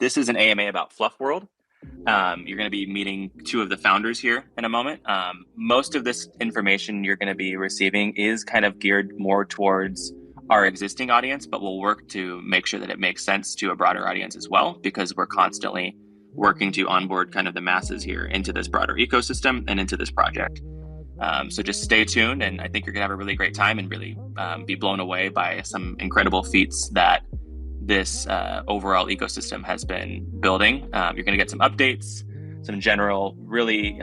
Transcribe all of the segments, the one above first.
this is an AMA about Fluff World. You're going to be meeting two of the founders here in a moment. Most of this information you're going to be receiving is kind of geared more towards our existing audience, but we'll work to make sure that it makes sense to a broader audience as well, because we're constantly working to onboard kind of the masses here into this broader ecosystem and into this project. So just stay tuned, and I think you're going to have a really great time and really be blown away by some incredible feats that this overall ecosystem has been building. You're going to get some updates, some general really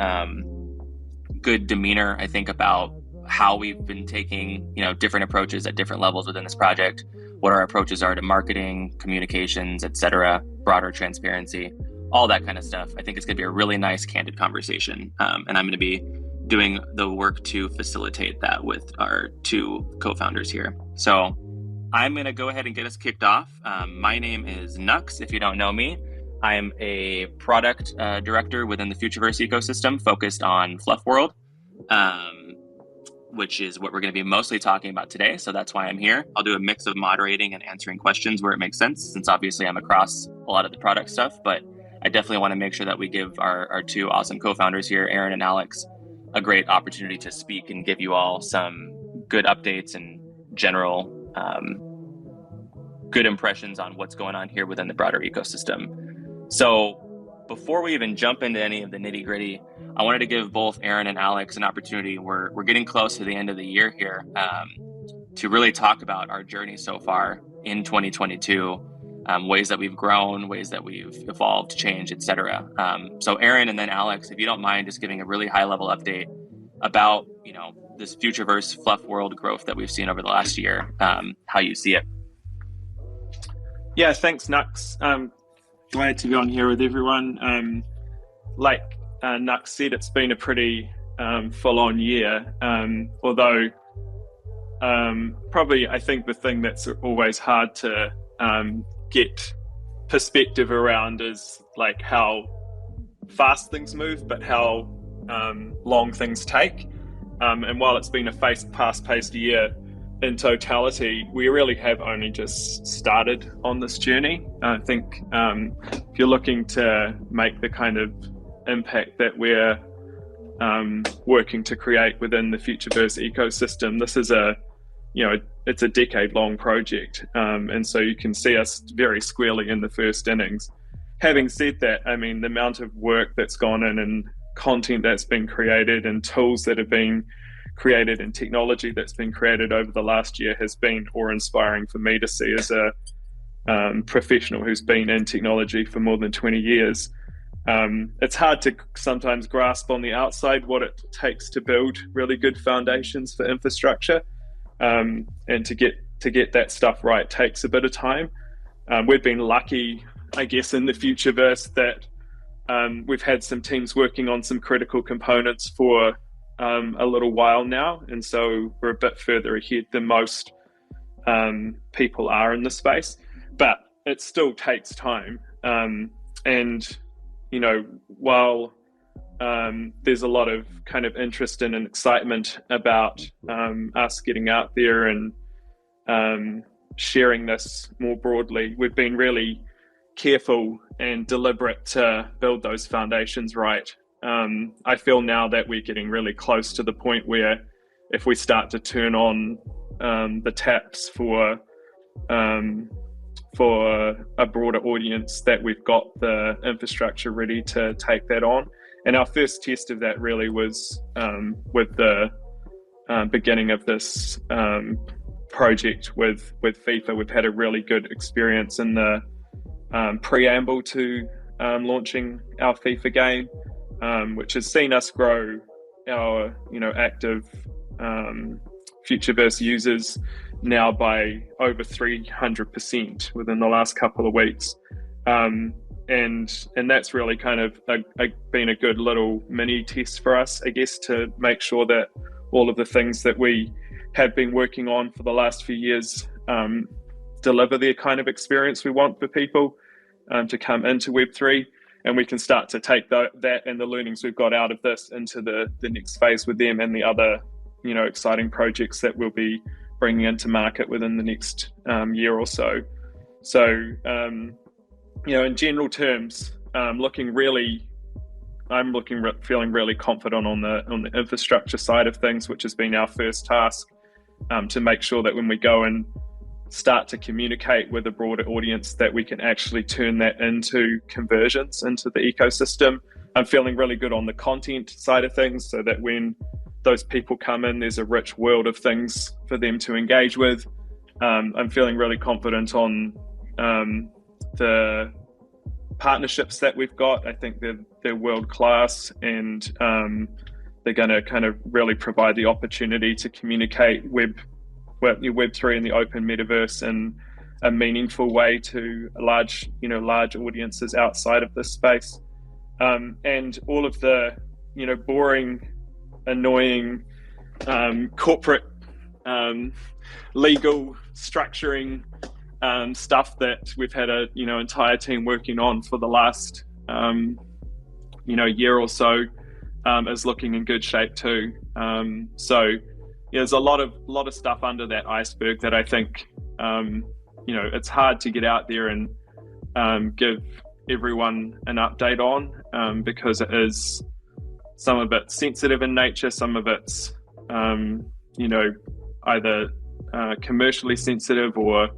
good demeanor, I think, about how we've been taking different approaches at different levels within this project, what our approaches are to marketing, communications, etc., broader transparency, all that kind of stuff. I think it's going to be a really nice, candid conversation, and I'm going to be doing the work to facilitate that with our two co-founders here. So I'm going to go ahead and get us kicked off. My name is Knux, if you don't know me. I am a product director within the Futureverse ecosystem focused on Fluff World, which is what we're going to be mostly talking about today. So that's why I'm here. I'll do a mix of moderating and answering questions where it makes sense, since obviously I'm across a lot of the product stuff, but I definitely want to make sure that we give our two awesome co-founders here, Aaron and Alex, a great opportunity to speak and give you all some good updates and general good impressions on what's going on here within the broader ecosystem. So before we even jump into any of the nitty gritty, I wanted to give both Aaron and Alex an opportunity. We're getting close to the end of the year here to really talk about our journey so far in 2022, ways that we've grown, ways that we've evolved, changed, etc. So Aaron and then Alex, if you don't mind just giving a really high level update about this Futureverse Fluff World growth that we've seen over the last year, how you see it. Yeah, thanks, Knux. Glad to be on here with everyone. Like Knux said, it's been a pretty full-on year, although probably I think the thing that's always hard to get perspective around is like how fast things move, but how long things take. And while it's been a fast-paced year, in totality, we really have only just started on this journey. I think if you're looking to make the kind of impact that we're working to create within the Futureverse ecosystem, this is it's a decade-long project, and so you can see us very squarely in the first innings. Having said that, I mean, the amount of work that's gone in and content that's been created and tools that have been created and technology that's been created over the last year has been awe-inspiring for me to see as a professional who's been in technology for more than 20 years. It's hard to sometimes grasp on the outside what it takes to build really good foundations for infrastructure, and to get that stuff right takes a bit of time. We've been lucky, I guess, in the Futureverse that we've had some teams working on some critical components for a little while now, and so we're a bit further ahead than most people are in the space, but it still takes time. And while there's a lot of kind of interest and excitement about us getting out there and sharing this more broadly, we've been really careful and deliberate to build those foundations right. I feel now that we're getting really close to the point where if we start to turn on the taps for a broader audience, that we've got the infrastructure ready to take that on. And our first test of that really was with the beginning of this project with FIFA. We've had a really good experience in the preamble to launching our FIFA game, which has seen us grow our active Futureverse users now by over 300% within the last couple of weeks, and that's really kind of been a good little mini test for us, I guess, to make sure that all of the things that we have been working on for the last few years deliver the kind of experience we want for people to come into Web3. And we can start to take that and the learnings we've got out of this into the next phase with them and the other, exciting projects that we'll be bringing into market within the next year or so. So in general terms, feeling really confident on the infrastructure side of things, which has been our first task, to make sure that when we go and start to communicate with a broader audience, that we can actually turn that into conversions into the ecosystem. I'm feeling really good on the content side of things, so that when those people come in, there's a rich world of things for them to engage with. I'm feeling really confident on the partnerships that we've got. I think they're world class, and they're going to kind of really provide the opportunity to communicate Web3 and the open metaverse in a meaningful way to large audiences outside of this space. And all of the boring, annoying corporate legal structuring stuff that we've had a entire team working on for the last year or so is looking in good shape too. So there's a lot of stuff under that iceberg that I think it's hard to get out there and give everyone an update on, because it is, some of it's sensitive in nature, some of it's either commercially sensitive or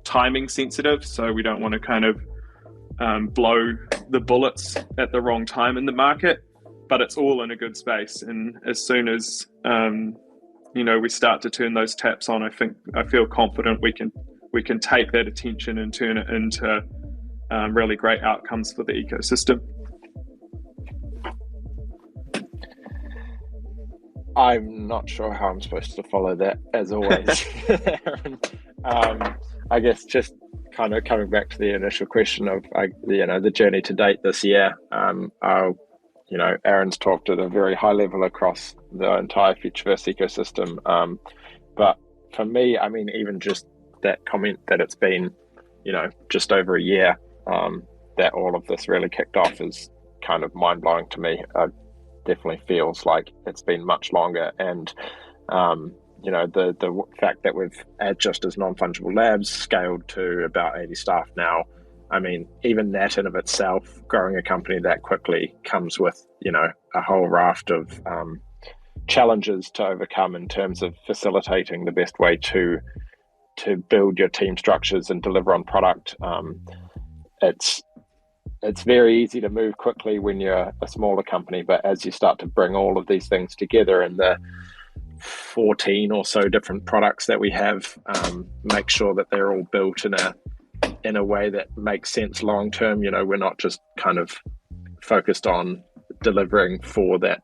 timing sensitive, so we don't want to kind of blow the bullets at the wrong time in the market. But it's all in a good space, and as soon as we start to turn those taps on, I feel confident we can take that attention and turn it into really great outcomes for the ecosystem. I'm not sure how I'm supposed to follow that, as always. I guess just kind of coming back to the initial question of the journey to date this year. Aaron's talked at a very high level across the entire Futureverse ecosystem. But for me, I mean, even just that comment that it's been, just over a year that all of this really kicked off is kind of mind-blowing to me. Definitely feels like it's been much longer. And, the fact that we've, just as Non-Fungible Labs, scaled to about 80 staff now, I mean, even that in of itself, growing a company that quickly comes with, a whole raft of challenges to overcome in terms of facilitating the best way to build your team structures and deliver on product. It's very easy to move quickly when you're a smaller company, but as you start to bring all of these things together and the 14 or so different products that we have, make sure that they're all built in a way that makes sense long term. We're not just kind of focused on delivering for that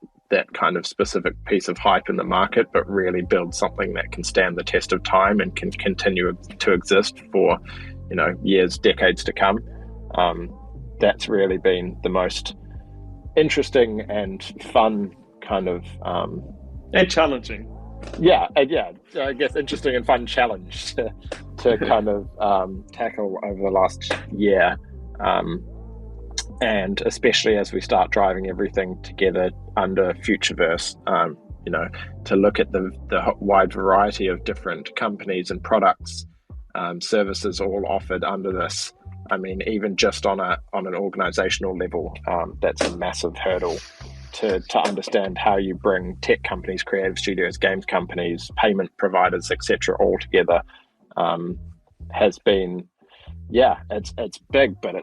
kind of specific piece of hype in the market, but really build something that can stand the test of time and can continue to exist for years, decades to come. That's really been the most interesting and fun kind of and challenging. Yeah, I guess interesting and fun challenge to kind of tackle over the last year, and especially as we start driving everything together under Futureverse. To look at the wide variety of different companies and products, services all offered under this. I mean, even just on an organizational level, that's a massive hurdle to understand how you bring tech companies, creative studios, games companies, payment providers, etc., all together. Has been, it's big, but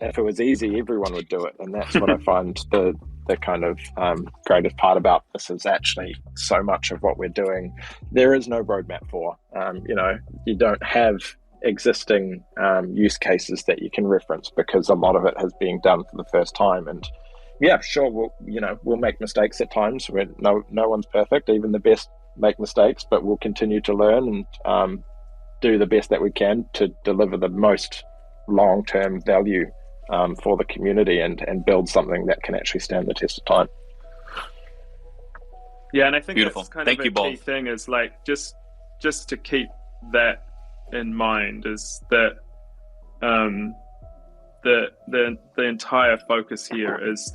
if it was easy, everyone would do it, and that's what I find the kind of greatest part about this is actually so much of what we're doing there is no roadmap for. You don't have existing use cases that you can reference because a lot of it has been done for the first time. And sure, we'll make mistakes at times. No one's perfect. Even the best make mistakes, but we'll continue to learn and do the best that we can to deliver the most long-term value for the community and build something that can actually stand the test of time. Yeah, and I think Beautiful. That's kind Thank of you a both. key thing is like just to keep that in mind is that the entire focus here is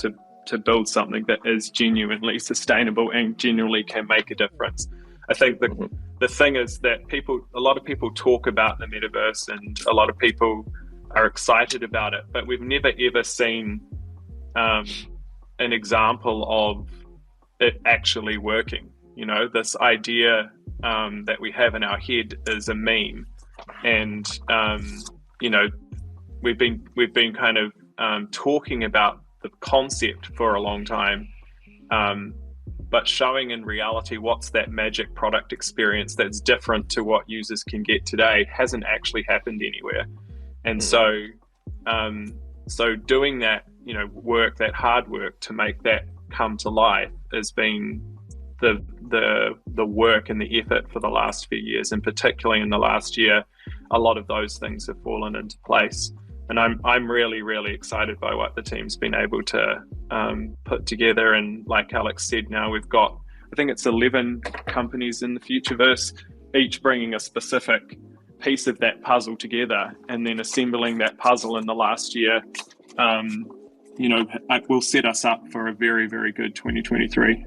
to build something that is genuinely sustainable and genuinely can make a difference. I think the the thing is that a lot of people talk about the metaverse, and a lot of people are excited about it, but we've never ever seen an example of it actually working. You know, this idea that we have in our head is a meme, and you know, we've been kind of talking about the concept for a long time, but showing in reality what's that magic product experience that's different to what users can get today hasn't actually happened anywhere. And so doing that, you know, work, that hard work to make that come to life has been the work and the effort for the last few years, and particularly in the last year, a lot of those things have fallen into place. And I'm really, really excited by what the team's been able to put together. And like Alex said, now we've got, I think it's 11 companies in the Futureverse, each bringing a specific piece of that puzzle together, and then assembling that puzzle in the last year, you know, will set us up for a very, very good 2023.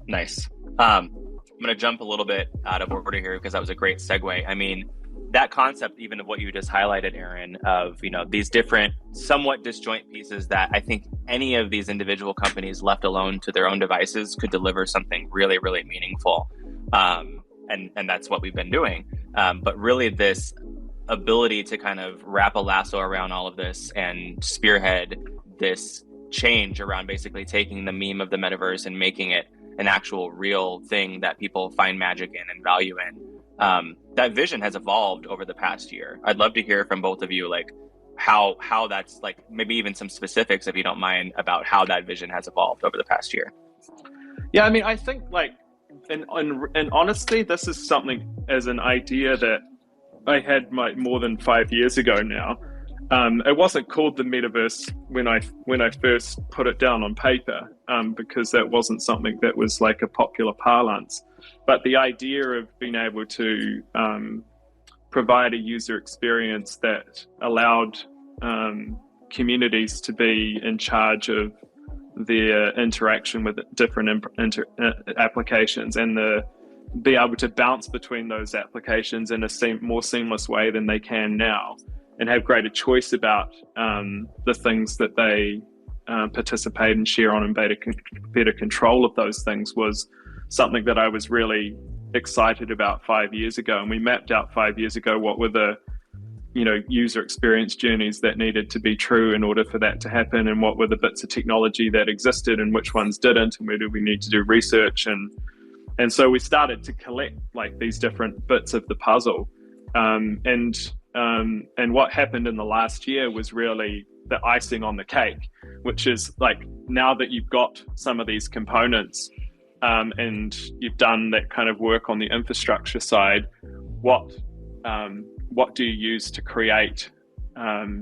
Nice. I'm going to jump a little bit out of order here because that was a great segue. I mean, that concept, even of what you just highlighted, Aaron, of, you know, these different somewhat disjoint pieces that I think any of these individual companies left alone to their own devices could deliver something really, really meaningful. And that's what we've been doing. But really this ability to kind of wrap a lasso around all of this and spearhead this change around basically taking the meme of the metaverse and making it an actual real thing that people find magic in and value in. That vision has evolved over the past year. I'd love to hear from both of you, like how that's, like, maybe even some specifics, if you don't mind, about how that vision has evolved over the past year. Yeah, I mean, I think, like, and honestly, this is something as an idea that I had more than 5 years ago now. It wasn't called the metaverse when I first put it down on paper, because that wasn't something that was like a popular parlance. But the idea of being able to provide a user experience that allowed communities to be in charge of their interaction with different applications, and be able to bounce between those applications in a more seamless way than they can now, and have greater choice about the things that they participate and share on, and better control of those things, was something that I was really excited about 5 years ago. And we mapped out 5 years ago what were the, you know, user experience journeys that needed to be true in order for that to happen, and what were the bits of technology that existed and which ones didn't, and where do we need to do research. And so we started to collect, like, these different bits of the puzzle. And what happened in the last year was really the icing on the cake, which is, like, now that you've got some of these components, and you've done that kind of work on the infrastructure side, what do you use to create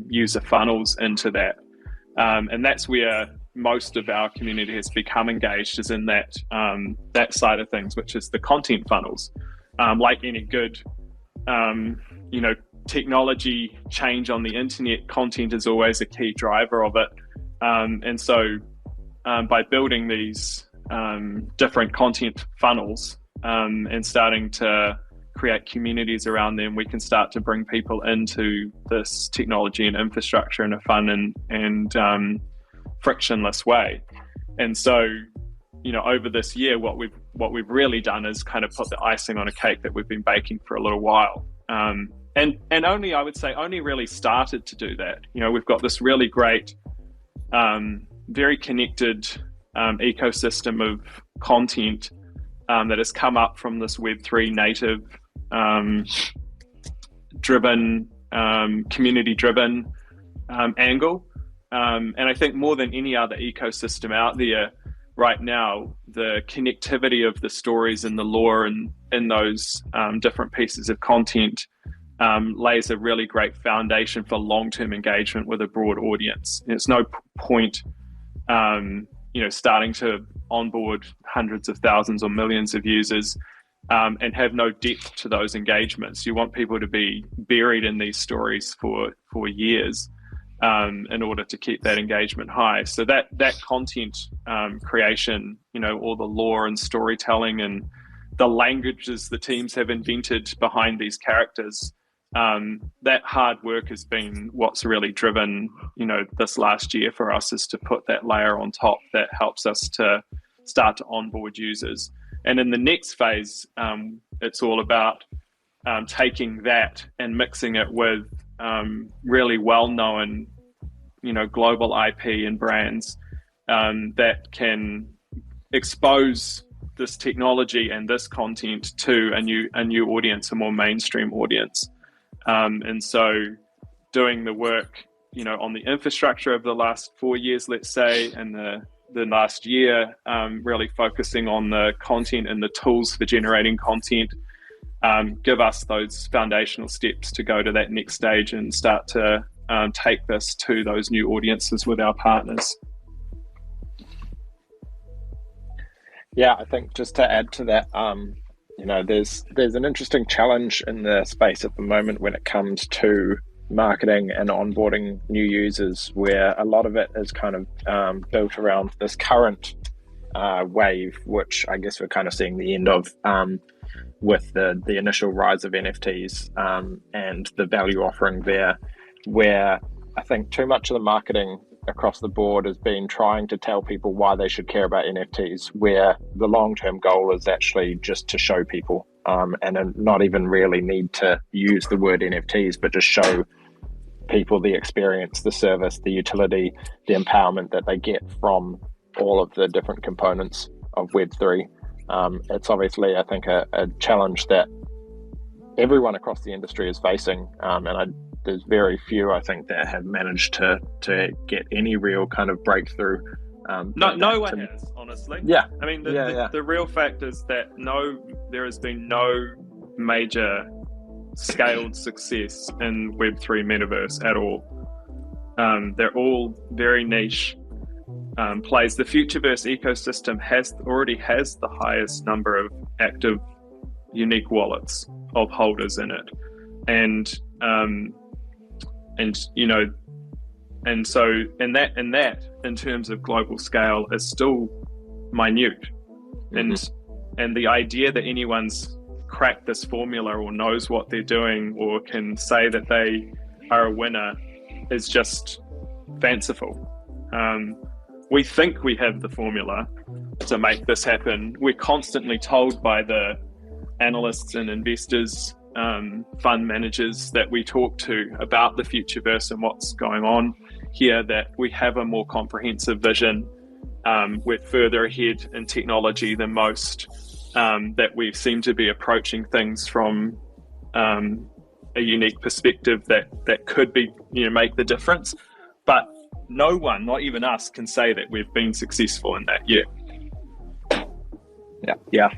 user funnels into that? And that's where most of our community has become engaged, is in that side of things, which is the content funnels. Like any good, you know, technology change on the internet, content is always a key driver of it. And so by building these different content funnels and starting to create communities around them, we can start to bring people into this technology and infrastructure in a fun and frictionless way. And so, you know, over this year, what we've really done is kind of put the icing on a cake that we've been baking for a little while. And only, I would say, only really started to do that. You know, we've got this really great, very connected ecosystem of content that has come up from this Web3 native driven, community driven angle. And I think more than any other ecosystem out there right now, the connectivity of the stories and the lore and in those different pieces of content lays a really great foundation for long-term engagement with a broad audience. It's no point, you know, starting to onboard hundreds of thousands or millions of users and have no depth to those engagements. You want people to be buried in these stories for years. in order to keep that engagement high. So that content creation, all the lore and storytelling and the languages the teams have invented behind these characters, that hard work has been what's really driven, this last year for us, is to put that layer on top that helps us to start to onboard users. And in the next phase, it's all about taking that and mixing it with really well-known, global IP and brands that can expose this technology and this content to a new audience, a more mainstream audience. And so doing the work, on the infrastructure of the last 4 years, let's say, and the last year, really focusing on the content and the tools for generating content, give us those foundational steps to go to that next stage and start to take this to those new audiences with our partners. Yeah, I think just to add to that, there's an interesting challenge in the space at the moment when it comes to marketing and onboarding new users, where a lot of it is kind of built around this current wave, which I guess we're kind of seeing the end of with the initial rise of NFTs and the value offering there, where I think too much of the marketing across the board has been trying to tell people why they should care about NFTs, where the long-term goal is actually just to show people and not even really need to use the word NFTs, but just show people the experience, the service, the utility, the empowerment that they get from all of the different components of Web3. It's obviously, I think, a challenge that everyone across the industry is facing, there's very few, I think, that have managed to get any real kind of breakthrough. No one has, honestly. Yeah. I mean, the real fact is that there has been no major scaled success in Web3 metaverse at all. They're all very niche plays. The Futureverse ecosystem already has the highest number of active unique wallets of holders in it, and that in terms of global scale is still minute. And the idea that anyone's cracked this formula or knows what they're doing or can say that they are a winner is just fanciful. We think we have the formula to make this happen. We're constantly told by the analysts and investors, fund managers that we talk to about the Futureverse and what's going on here, that we have a more comprehensive vision. We're further ahead in technology than most, that we seem to be approaching things from a unique perspective that could be, make the difference. But no one, not even us, can say that we've been successful in that yet. Yeah.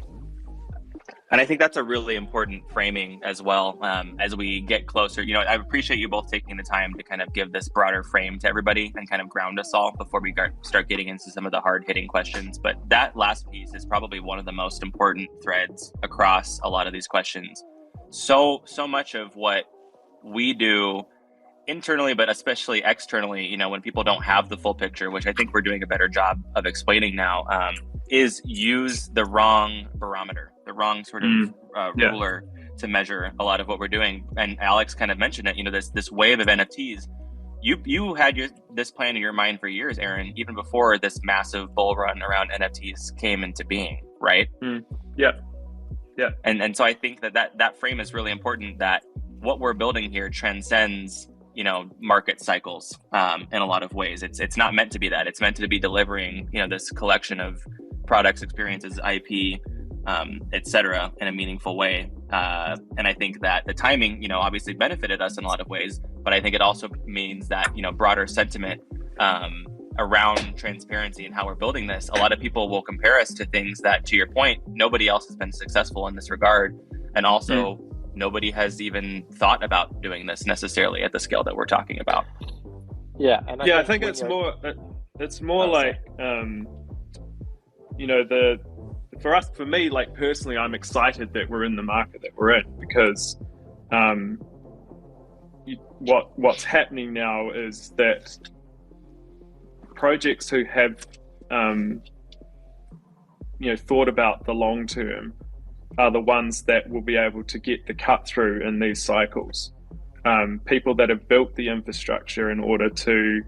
And I think that's a really important framing as well, as we get closer. I appreciate you both taking the time to kind of give this broader frame to everybody and kind of ground us all before we start getting into some of the hard-hitting questions. But that last piece is probably one of the most important threads across a lot of these questions. So much of what we do internally, but especially externally, when people don't have the full picture, which I think we're doing a better job of explaining now, is use the wrong barometer, the wrong sort of ruler to measure a lot of what we're doing. And Alex kind of mentioned it, this wave of NFTs. You had this plan in your mind for years, Aaron, even before this massive bull run around NFTs came into being, right? Yeah. And so I think that frame is really important, that what we're building here transcends market cycles in a lot of ways. It's not meant to be that. It's meant to be delivering this collection of products, experiences, IP, etc., in a meaningful way. And I think that the timing obviously benefited us in a lot of ways, but I think it also means that broader sentiment around transparency and how we're building this, a lot of people will compare us to things that, to your point, nobody else has been successful in this regard, and also nobody has even thought about doing this necessarily at the scale that we're talking about. Yeah, and I think it's more like for me, like personally, I'm excited that we're in the market that we're in, because what's happening now is that projects who have thought about the long term are the ones that will be able to get the cut through in these cycles. People that have built the infrastructure in order to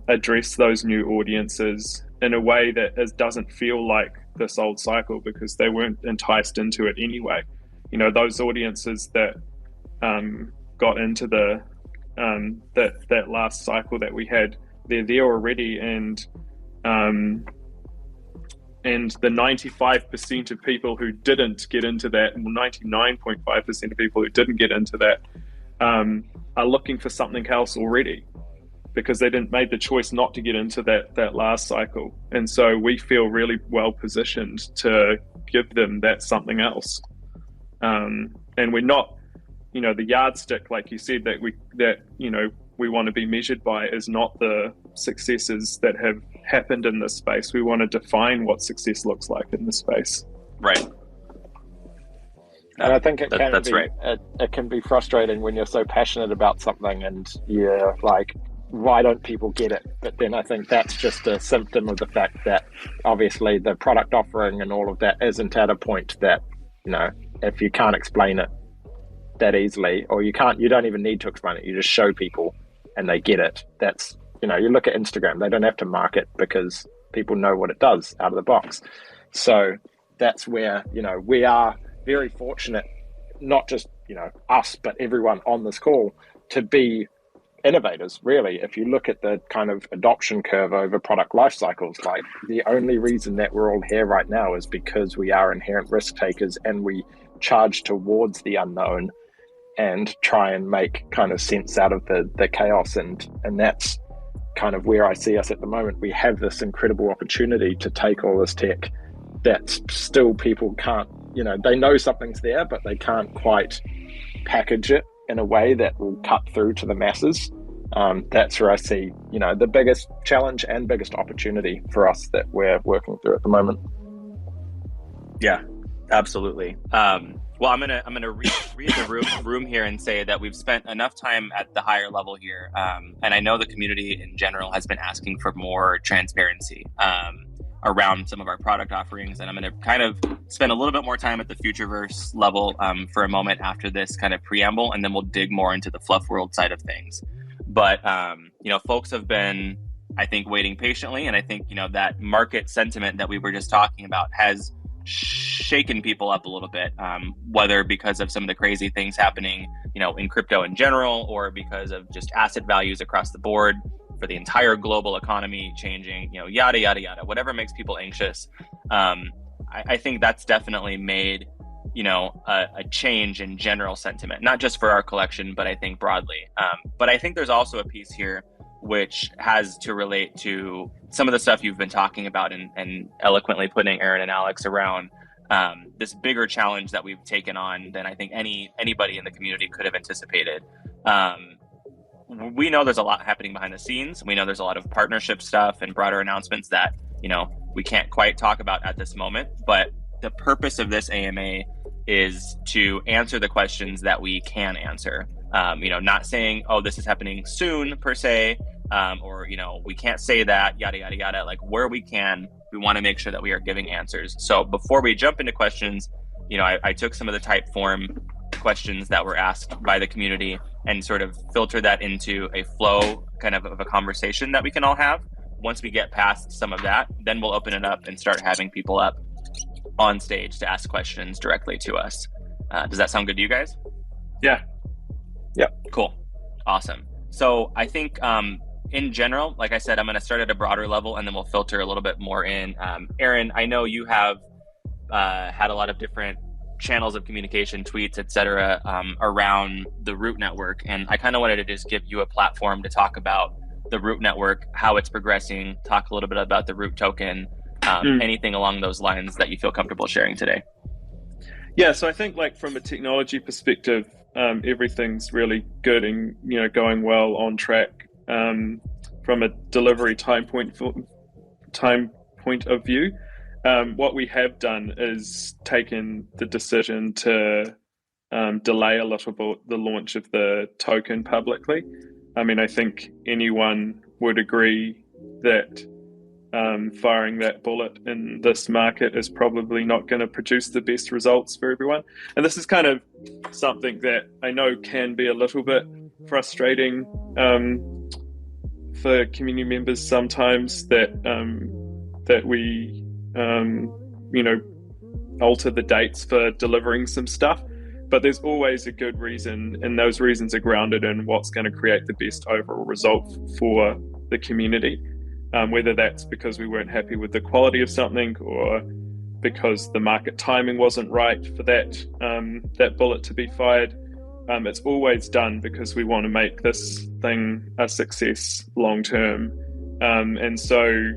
address those new audiences in a way that doesn't feel like this old cycle, because they weren't enticed into it anyway. Those audiences that got into the that last cycle that we had, they're there already, and the 95% of people who didn't get into that, 99.5% of people who didn't get into that, are looking for something else already, because they didn't make the choice not to get into that last cycle. And so we feel really well positioned to give them that something else. And we're not, the yardstick, like you said, that we want to be measured by is not the successes that have happened in this space. We want to define what success looks like in this space. Right. And I think it can that's be right. it can be frustrating when you're so passionate about something and you're like, why don't people get it? But then I think that's just a symptom of the fact that obviously the product offering and all of that isn't at a point that, if you can't explain it that easily, or you don't even need to explain it, you just show people and they get it. That's, you look at Instagram, they don't have to market because people know what it does out of the box. So that's where, we are very fortunate, not just, us, but everyone on this call, to be innovators, really. If you look at the kind of adoption curve over product life cycles, like the only reason that we're all here right now is because we are inherent risk takers and we charge towards the unknown and try and make kind of sense out of the chaos. And that's kind of where I see us at the moment. We have this incredible opportunity to take all this tech that still people can't, they know something's there, but they can't quite package it in a way that will cut through to the masses. That's where I see, the biggest challenge and biggest opportunity for us that we're working through at the moment. Yeah, absolutely. Well, I'm gonna read the room here and say that we've spent enough time at the higher level here, and I know the community in general has been asking for more transparency around some of our product offerings, and I'm going to kind of spend a little bit more time at the Futureverse level for a moment after this kind of preamble, and then we'll dig more into the FLUF world side of things. But folks have been, I think, waiting patiently, and I think that market sentiment that we were just talking about has shaken people up a little bit, whether because of some of the crazy things happening in crypto in general, or because of just asset values across the board for the entire global economy changing, yada, yada, yada, whatever makes people anxious. I think that's definitely made, a change in general sentiment, not just for our collection, but I think broadly. But I think there's also a piece here which has to relate to some of the stuff you've been talking about and eloquently putting Aaron and Alex around this bigger challenge that we've taken on than I think anybody in the community could have anticipated. We know there's a lot happening behind the scenes. We know there's a lot of partnership stuff and broader announcements that, we can't quite talk about at this moment. But the purpose of this AMA is to answer the questions that we can answer. Not saying, oh, this is happening soon per se, or, we can't say that, yada, yada, yada. Like where we can, we want to make sure that we are giving answers. So before we jump into questions, I took some of the type form questions that were asked by the community and sort of filter that into a flow kind of a conversation that we can all have. Once we get past some of that, then we'll open it up and start having people up on stage to ask questions directly to us. Does that sound good to you guys? Yeah. Cool. Awesome. So I think in general, like I said, I'm going to start at a broader level and then we'll filter a little bit more in. Aaron, I know you have had a lot of different channels of communication, tweets, etc., around the Root network, and I kind of wanted to just give you a platform to talk about the Root network, how it's progressing, talk a little bit about the Root token, anything along those lines that you feel comfortable sharing today. Yeah, so I think from a technology perspective, everything's really good and going well, on track. From a delivery time point of view, what we have done is taken the decision to delay a little bit the launch of the token publicly. I mean, I think anyone would agree that firing that bullet in this market is probably not going to produce the best results for everyone. And this is kind of something that I know can be a little bit frustrating for community members sometimes, that we alter the dates for delivering some stuff. But there's always a good reason, and those reasons are grounded in what's going to create the best overall result for the community. Whether that's because we weren't happy with the quality of something, or because the market timing wasn't right for that bullet to be fired. It's always done because we want to make this thing a success long term. And so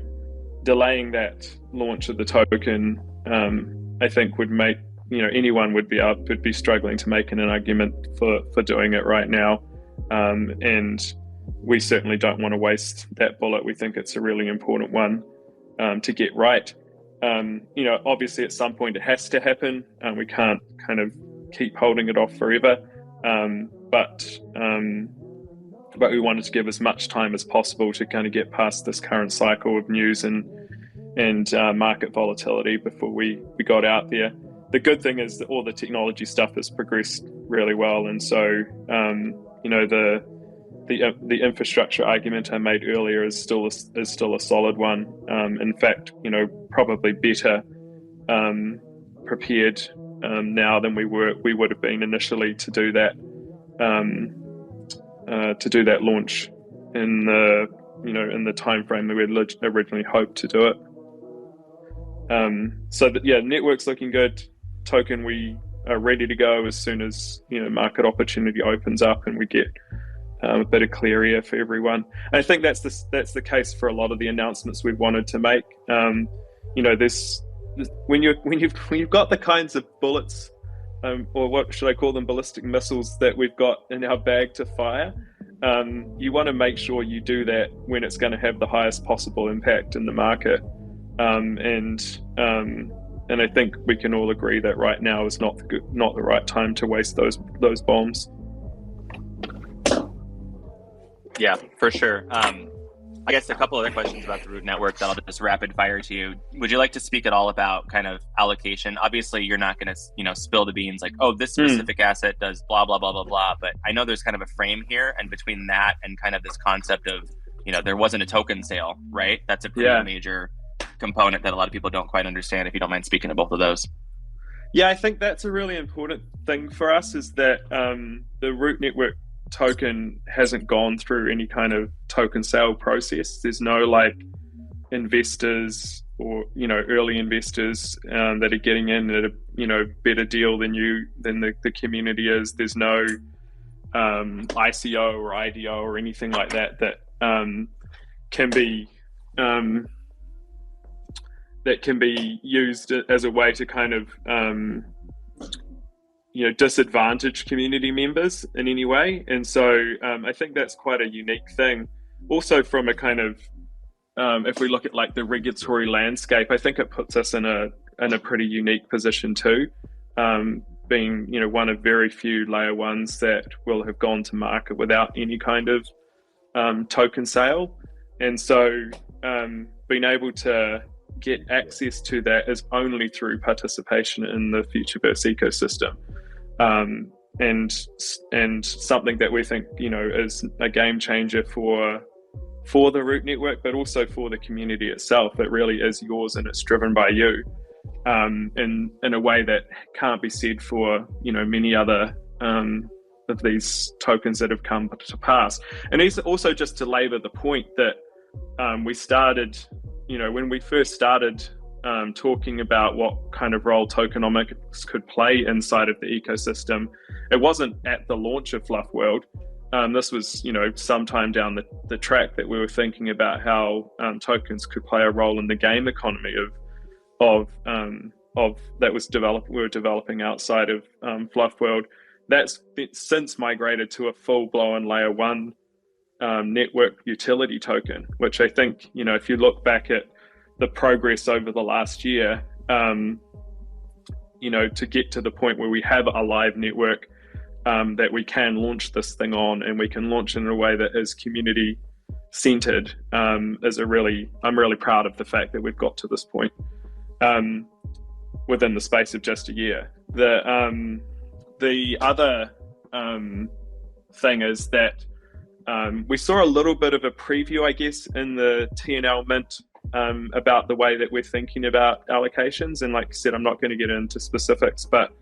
delaying that launch of the token, I think would make, anyone would be struggling to make an argument for doing it right now. And we certainly don't want to waste that bullet. We think it's a really important one to get right. Obviously at some point it has to happen. We can't kind of keep holding it off forever. But we wanted to give as much time as possible to kind of get past this current cycle of news and market volatility before we got out there. The good thing is that all the technology stuff has progressed really well, and so the infrastructure argument I made earlier is still a solid one. In fact, probably better prepared now than we would have been initially to do that launch in the time frame that we had originally hoped to do it. Network's looking good. Token, we are ready to go as soon as market opportunity opens up and we get a bit of clear air for everyone. And I think that's the case for a lot of the announcements we've wanted to make. When you've got the kinds of bullets, or what should I call them, ballistic missiles that we've got in our bag to fire, you want to make sure you do that when it's going to have the highest possible impact in the market. And I think we can all agree that right now is not the right time to waste those bombs. Yeah, for sure. I guess a couple other questions about the root network that I'll just rapid fire to you. Would you like to speak at all about kind of allocation? Obviously, you're not going to, spill the beans like, oh, this specific asset does blah, blah, blah, blah, blah. But I know there's kind of a frame here. And between that and kind of this concept of, there wasn't a token sale, right? That's a pretty major component that a lot of people don't quite understand, if you don't mind speaking to both of those. Yeah, I think that's a really important thing for us, is that the root network token hasn't gone through any kind of token sale process. There's no investors or early investors that are getting in at a better deal than the community is. There's no ICO or IDO or anything like that can be used as a way to kind of disadvantage community members in any way. And so I think that's quite a unique thing. Also from a kind of, if we look at the regulatory landscape, I think it puts us in a pretty unique position too, being, one of very few layer ones that will have gone to market without any kind of token sale. And so being able to get access to that is only through participation in the Futureverse ecosystem, and something that we think is a game changer for the root network, but also for the community itself. It really is yours and it's driven by you, in a way that can't be said for many other of these tokens that have come to pass. And it's also just to labor the point that we started, when we first started talking about what kind of role tokenomics could play inside of the ecosystem, it wasn't at the launch of FLUF World. This was, sometime down the track that we were thinking about how tokens could play a role in the game economy of that we were developing outside of FLUF World. That's since migrated to a full-blown layer one network utility token, which I think, if you look back at the progress over the last year, to get to the point where we have a live network that we can launch this thing on, and we can launch in a way that is community centered, I'm really proud of the fact that we've got to this point within the space of just a year. The other thing is that we saw a little bit of a preview, I guess, in the TNL Mint about the way that we're thinking about allocations. And like I said, I'm not going to get into specifics, but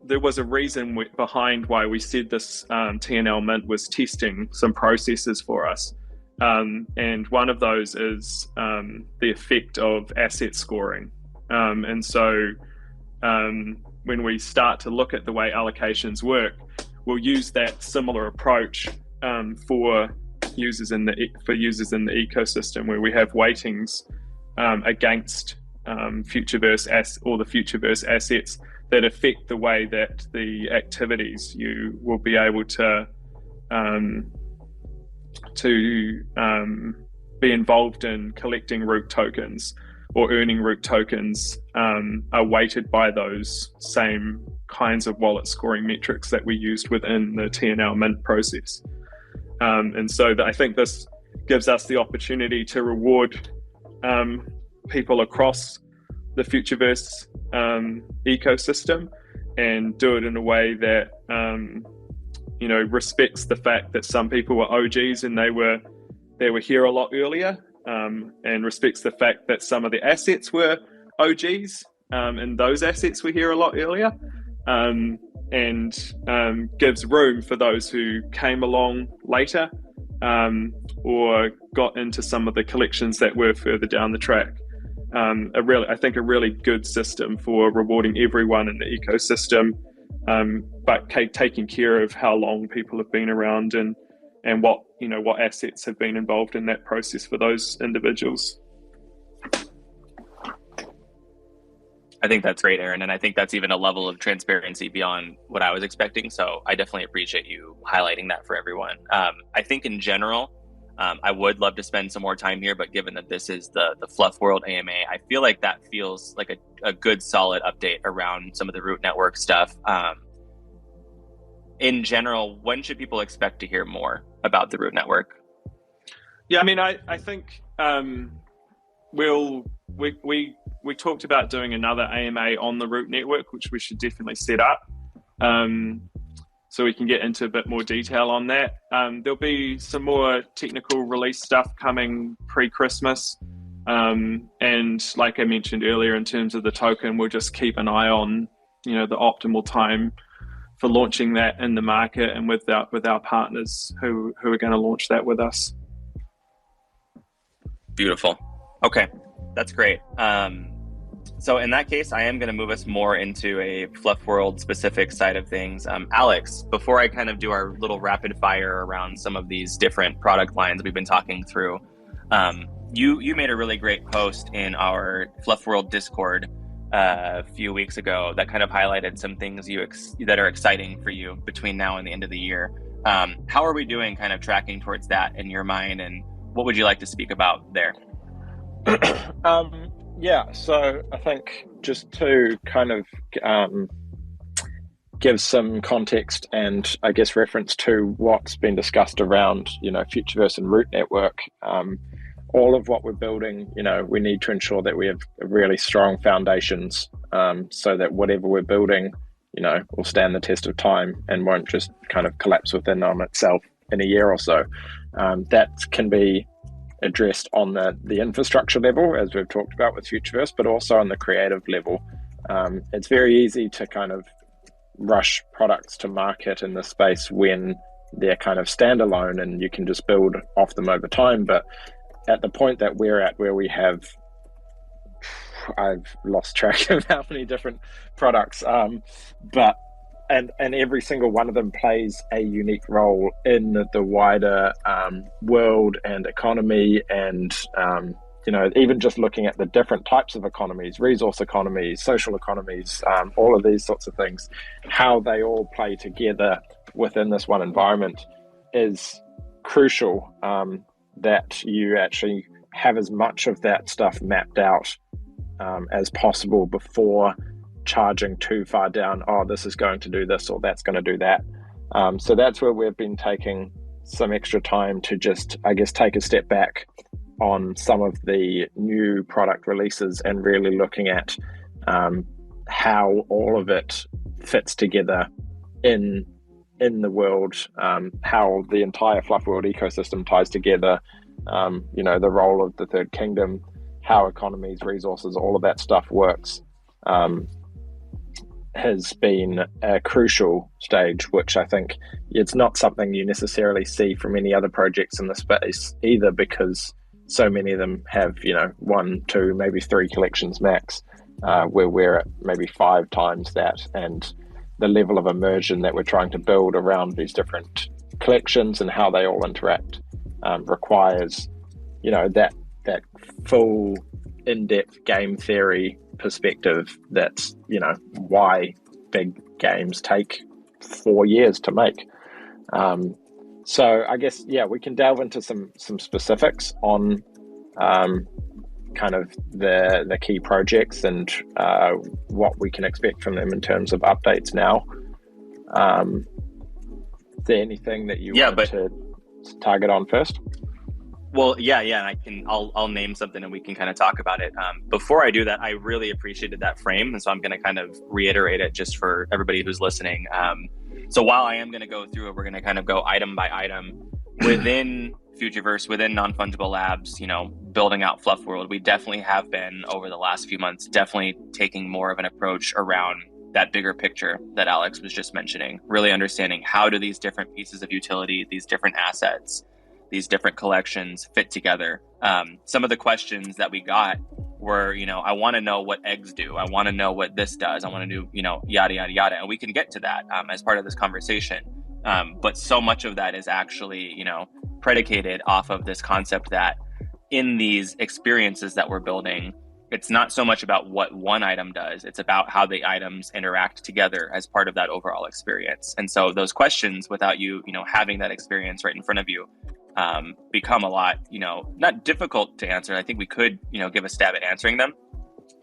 there was a reason behind why we said this TNL Mint was testing some processes for us. And one of those is the effect of asset scoring. And so when we start to look at the way allocations work, we'll use that similar approach for users in the ecosystem, where we have weightings against all the futureverse assets that affect the way that the activities you will be able to be involved in collecting root tokens or earning root tokens are weighted by those same kinds of wallet scoring metrics that we used within the TNL Mint process. And so I think this gives us the opportunity to reward people across the Futureverse ecosystem, and do it in a way that respects the fact that some people were OGs and they were here a lot earlier, and respects the fact that some of the assets were OGs and those assets were here a lot earlier, and gives room for those who came along later or got into some of the collections that were further down the track. I think a really good system for rewarding everyone in the ecosystem, but taking care of how long people have been around and what assets have been involved in that process for those individuals. I think that's great, Aaron, and I think that's even a level of transparency beyond what I was expecting. So I definitely appreciate you highlighting that for everyone. I think in general, I would love to spend some more time here, but given that this is the FLUF World AMA, I feel like that feels like a good solid update around some of the Root Network stuff. In general, when should people expect to hear more about the Root Network? Yeah, I mean, I think we talked about doing another AMA on the Root Network, which we should definitely set up. So we can get into a bit more detail on that. There'll be some more technical release stuff coming pre-Christmas. And like I mentioned earlier, in terms of the token, we'll just keep an eye on, the optimal time for launching that in the market and with our partners who are going to launch that with us. Beautiful. Okay, that's great. So in that case, I am going to move us more into a FLUF World specific side of things. Alex, before I kind of do our little rapid fire around some of these different product lines we've been talking through, you made a really great post in our FLUF World Discord a few weeks ago that kind of highlighted some things that are exciting for you between now and the end of the year. How are we doing kind of tracking towards that in your mind, and what would you like to speak about there? Yeah, so I think just to kind of give some context and I guess reference to what's been discussed around, Futureverse and Root Network, all of what we're building, we need to ensure that we have really strong foundations so that whatever we're building, will stand the test of time and won't just kind of collapse within on itself in a year or so. That can be addressed on the infrastructure level, as we've talked about with Futureverse, but also on the creative level. It's very easy to kind of rush products to market in this space when they're kind of standalone and you can just build off them over time. But at the point that we're at, where we have, I've lost track of how many different products, but and every single one of them plays a unique role in the wider world and economy, and even just looking at the different types of economies, resource economies, social economies, all of these sorts of things, how they all play together within this one environment is crucial, that you actually have as much of that stuff mapped out as possible before charging too far down. Oh, this is going to do this or that's going to do that. So that's where we've been taking some extra time to just, I guess, take a step back on some of the new product releases and really looking at how all of it fits together in the world, how the entire FLUF world ecosystem ties together, the role of the third kingdom, how economies, resources, all of that stuff works, has been a crucial stage, which I think it's not something you necessarily see from any other projects in the space either, because so many of them have, 1, 2, maybe 3 collections max, where we're at maybe 5 times that. And the level of immersion that we're trying to build around these different collections and how they all interact requires, that full in-depth game theory perspective. That's, why big games take 4 years to make. So I guess, we can delve into some specifics on kind of the key projects and what we can expect from them in terms of updates now. Is there anything that you want to target on first? Well, and I'll name something and we can kind of talk about it. Before I do that, I really appreciated that frame, and so I'm going to kind of reiterate it just for everybody who's listening. So while I am going to go through it, we're going to kind of go item by item within Futureverse, within Non-Fungible Labs, building out FLUF World. We definitely have been, over the last few months, definitely taking more of an approach around that bigger picture that Alex was just mentioning, really understanding how do these different pieces of utility, these different assets, these different collections fit together. Some of the questions that we got were, I want to know what eggs do. I want to know what this does. I want to do, yada, yada, yada. And we can get to that as part of this conversation. But so much of that is actually, predicated off of this concept that in these experiences that we're building, it's not so much about what one item does. It's about how the items interact together as part of that overall experience. And so those questions, without you, having that experience right in front of you, become a lot, not difficult to answer. I think we could, give a stab at answering them.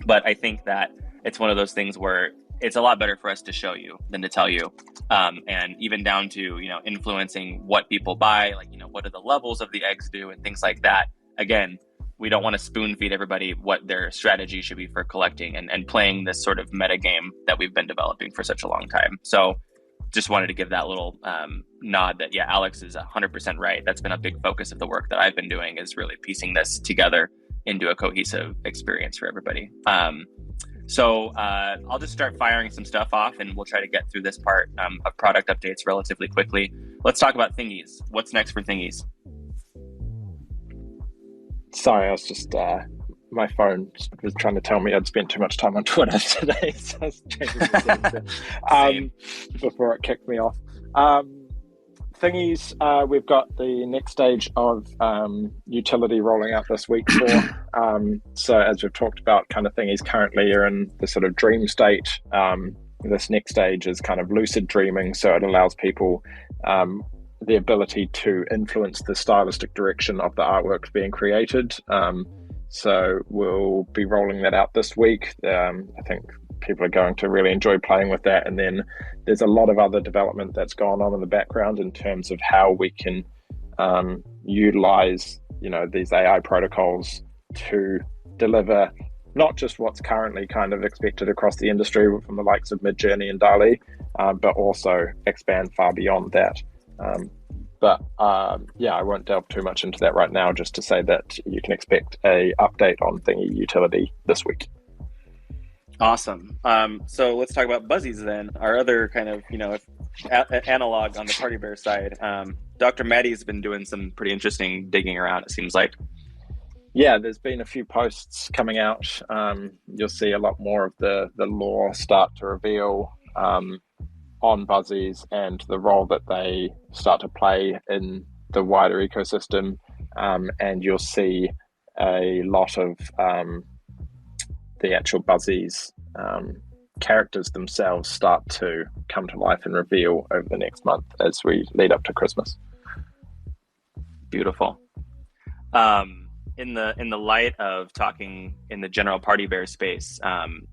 But I think that it's one of those things where it's a lot better for us to show you than to tell you. And even down to, influencing what people buy, like, what do the levels of the eggs do and things like that. Again, we don't want to spoon feed everybody what their strategy should be for collecting and playing this sort of meta game that we've been developing for such a long time. So just wanted to give that little nod that, Alex is 100% right. That's been a big focus of the work that I've been doing, is really piecing this together into a cohesive experience for everybody. So I'll just start firing some stuff off, and we'll try to get through this part of product updates relatively quickly. Let's talk about thingies. What's next for thingies? Sorry, I was just, my phone was trying to tell me I'd spent too much time on Twitter today, so I was changing the settings before it kicked me off. Thingies, we've got the next stage of utility rolling out this week for. So as we've talked about, kind of thingies currently are in the sort of dream state. This next stage is kind of lucid dreaming, so it allows people the ability to influence the stylistic direction of the artwork being created. So we'll be rolling that out this week. I think people are going to really enjoy playing with that. And then there's a lot of other development that's gone on in the background in terms of how we can utilize, these AI protocols to deliver not just what's currently kind of expected across the industry from the likes of Midjourney and DALL-E, but also expand far beyond that. I won't delve too much into that right now, just to say that you can expect a update on Thingy utility this week. Awesome. So let's talk about Buzzies then, our other kind of, analog on the Party Bear side. Dr. Maddie's been doing some pretty interesting digging around, it seems like. Yeah, there's been a few posts coming out. You'll see a lot more of the lore start to reveal on Buzzies and the role that they start to play in the wider ecosystem. And you'll see a lot of the actual Buzzies characters themselves start to come to life and reveal over the next month as we lead up to Christmas. Beautiful. in the light of talking in the general Party Bear space,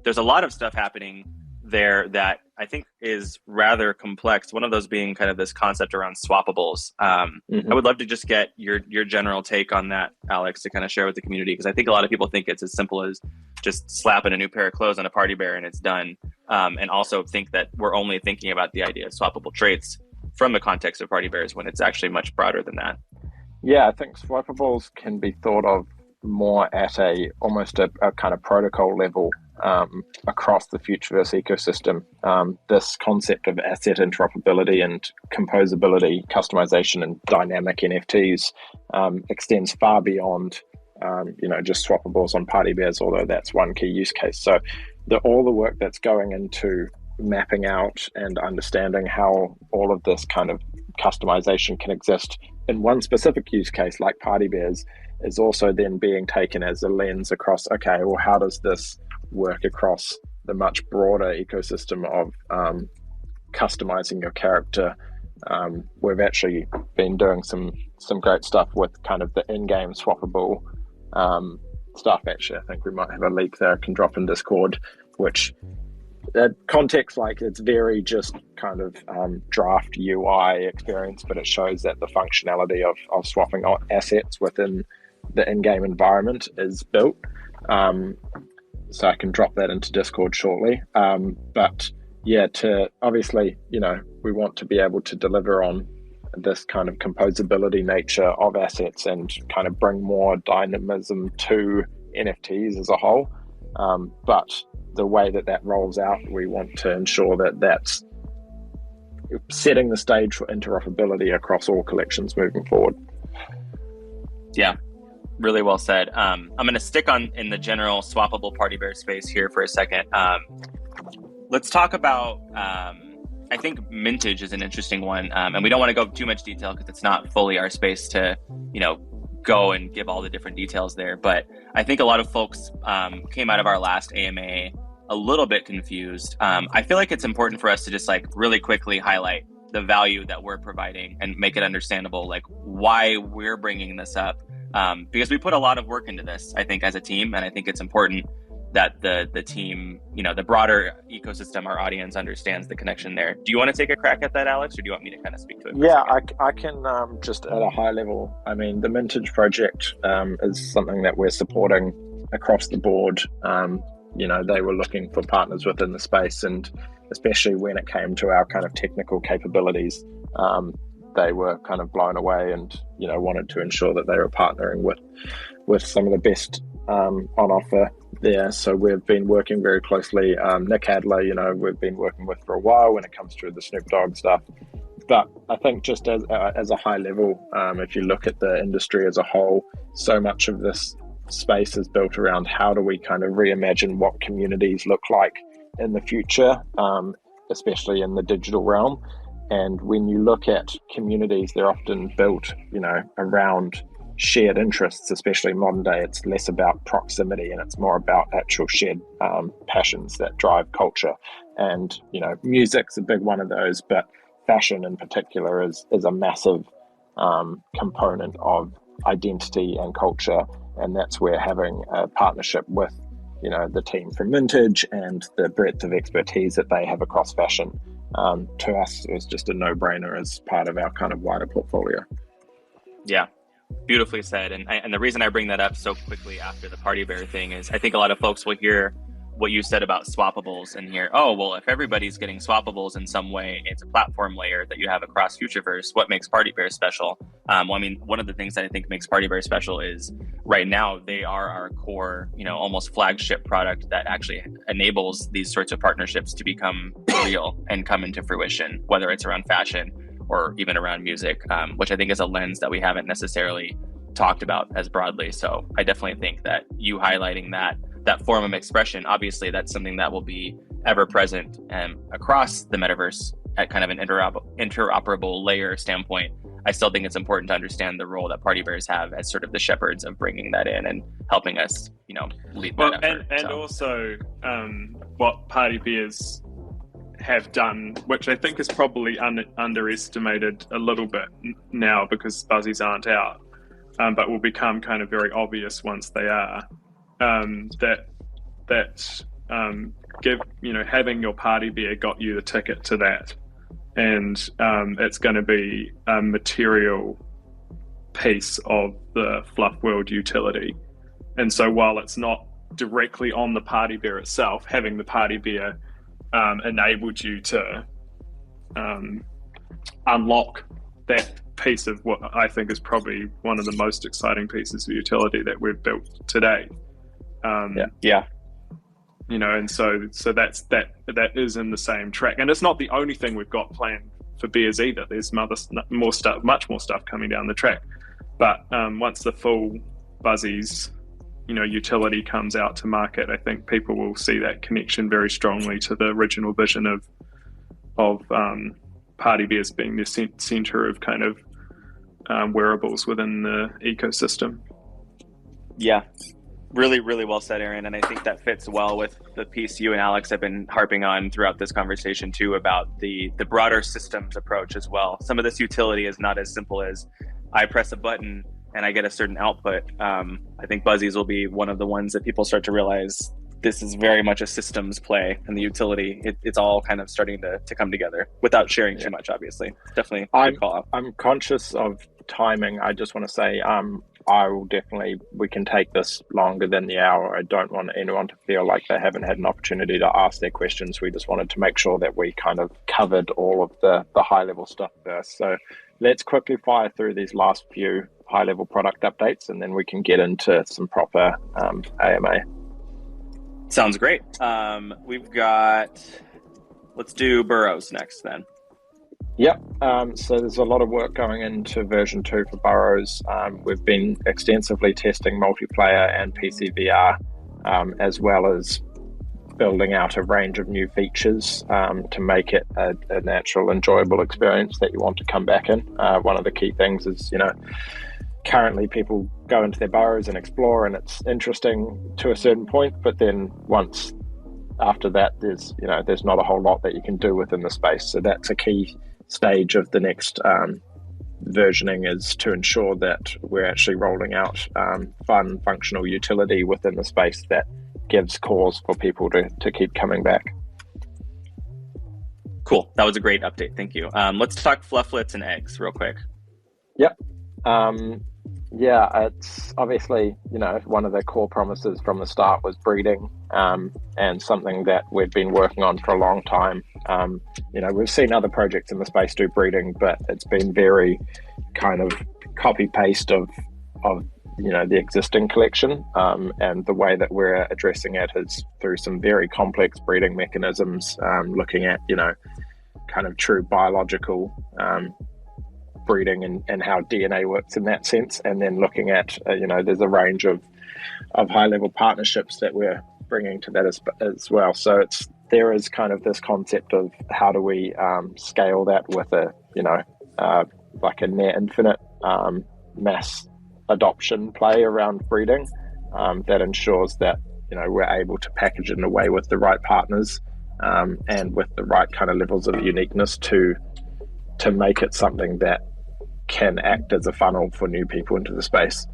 there's a lot of stuff happening there that I think is rather complex. One of those being kind of this concept around swappables. I would love to just get your general take on that, Alex, to kind of share with the community, because I think a lot of people think it's as simple as just slapping a new pair of clothes on a Party Bear and it's done, and also think that we're only thinking about the idea of swappable traits from the context of Party Bears when it's actually much broader than that. Yeah, I think swappables can be thought of more at almost a kind of protocol level across the Futureverse ecosystem. This concept of asset interoperability and composability, customization, and dynamic NFTs extends far beyond just swappables on Party Bears, although that's one key use case. So all the work that's going into mapping out and understanding how all of this kind of customization can exist in one specific use case like Party Bears is also then being taken as a lens across, okay, well, how does this work across the much broader ecosystem of customizing your character? We've actually been doing some great stuff with kind of the in-game swappable stuff. Actually, I think we might have a leak there I can drop in Discord, which context, like, it's very just kind of draft UI experience, but it shows that the functionality of swapping assets within the in-game environment is built. So I can drop that into Discord shortly. But yeah, obviously, we want to be able to deliver on this kind of composability nature of assets and kind of bring more dynamism to NFTs as a whole. But the way that rolls out, we want to ensure that that's setting the stage for interoperability across all collections moving forward. Yeah, really well said. I'm going to stick in the general swappable Party Bear space here for a second. Let's talk about, I think mintage is an interesting one. And we don't want to go too much detail because it's not fully our space to, go and give all the different details there. But I think a lot of folks came out of our last AMA a little bit confused. I feel like it's important for us to just really quickly highlight the value that we're providing and make it understandable, why we're bringing this up. Because we put a lot of work into this, I think, as a team. And I think it's important that the team, the broader ecosystem, our audience understands the connection there. Do you want to take a crack at that, Alex, or do you want me to kind of speak to it? Yeah, I can just at a high level. I mean, the Mintage project is something that we're supporting across the board. They were looking for partners within the space, and especially when it came to our kind of technical capabilities, they were kind of blown away and, wanted to ensure that they were partnering with some of the best on offer there. So we've been working very closely. Nick Adler, we've been working with for a while when it comes to the Snoop Dogg stuff. But I think just as a high level, if you look at the industry as a whole, so much of this space is built around how do we kind of reimagine what communities look like in the future, especially in the digital realm. And when you look at communities, they're often built, around shared interests, especially modern day. It's less about proximity and it's more about actual shared passions that drive culture. And, music's a big one of those, but fashion in particular is a massive component of identity and culture. And that's where having a partnership with, the team from Mintage and the breadth of expertise that they have across fashion, to us, it was just a no-brainer as part of our kind of wider portfolio. Yeah, beautifully said. And the reason I bring that up so quickly after the Party Bear thing is I think a lot of folks will hear what you said about swappables and hear, oh, well, if everybody's getting swappables in some way, it's a platform layer that you have across Futureverse. What makes Party Bear special? One of the things that I think makes Party Bear special is right now they are our core, almost flagship product that actually enables these sorts of partnerships to become real and come into fruition, whether it's around fashion or even around music, which I think is a lens that we haven't necessarily talked about as broadly. So I definitely think that you highlighting that form of expression, obviously that's something that will be ever present across the metaverse at kind of an interoperable layer standpoint. I still think it's important to understand the role that Party Bears have as sort of the shepherds of bringing that in and helping us, lead that effort. And also what Party Bears have done, which I think is probably underestimated a little bit now because Buzzies aren't out, but will become kind of very obvious once they are. Give having your party beer got you the ticket to that, and it's going to be a material piece of the FLUF world utility. And so while it's not directly on the party beer itself, having the party beer enabled you to unlock that piece of what I think is probably one of the most exciting pieces of utility that we've built today. And so that is in the same track, and it's not the only thing we've got planned for beers either. There's much more stuff coming down the track. But once the full Buzzies, utility comes out to market, I think people will see that connection very strongly to the original vision of party beers being the center of kind of wearables within the ecosystem. Yeah, really, really well said, Aaron. And I think that fits well with the piece you and Alex have been harping on throughout this conversation too, about the broader systems approach as well. Some of this utility is not as simple as I press a button and I get a certain output. I think Buzzies will be one of the ones that people start to realize this is very much a systems play, and the utility, it's all kind of starting to come together without sharing too much, obviously. It's definitely a good call out. I'm conscious of timing. I just want to say we can take this longer than the hour. I don't want anyone to feel like they haven't had an opportunity to ask their questions. We just wanted to make sure that we kind of covered all of the high level stuff first. So let's quickly fire through these last few high level product updates, and then we can get into some proper AMA. Sounds great. Let's do Burrows next then. Yep. So there's a lot of work going into version 2 for Burrows. We've been extensively testing multiplayer and PC VR, as well as building out a range of new features to make it a natural, enjoyable experience that you want to come back in. One of the key things is, currently people go into their burrows and explore, and it's interesting to a certain point, but then once after that, there's not a whole lot that you can do within the space. So that's a key stage of the next versioning, is to ensure that we're actually rolling out fun, functional utility within the space that gives cause for people to keep coming back. Cool. That was a great update. Thank you. Let's talk flufflets and eggs real quick. Yep. It's obviously, one of the core promises from the start was breeding, and something that we've been working on for a long time. We've seen other projects in the space do breeding, but it's been very kind of copy paste of the existing collection. And the way that we're addressing it is through some very complex breeding mechanisms, looking at, kind of true biological breeding and how DNA works in that sense, and then looking at there's a range of high level partnerships that we're bringing to that as well. So there is kind of this concept of how do we scale that with like a near infinite mass adoption play around breeding that ensures that we're able to package it in a way with the right partners and with the right kind of levels of uniqueness to make it something that can act as a funnel for new people into the space.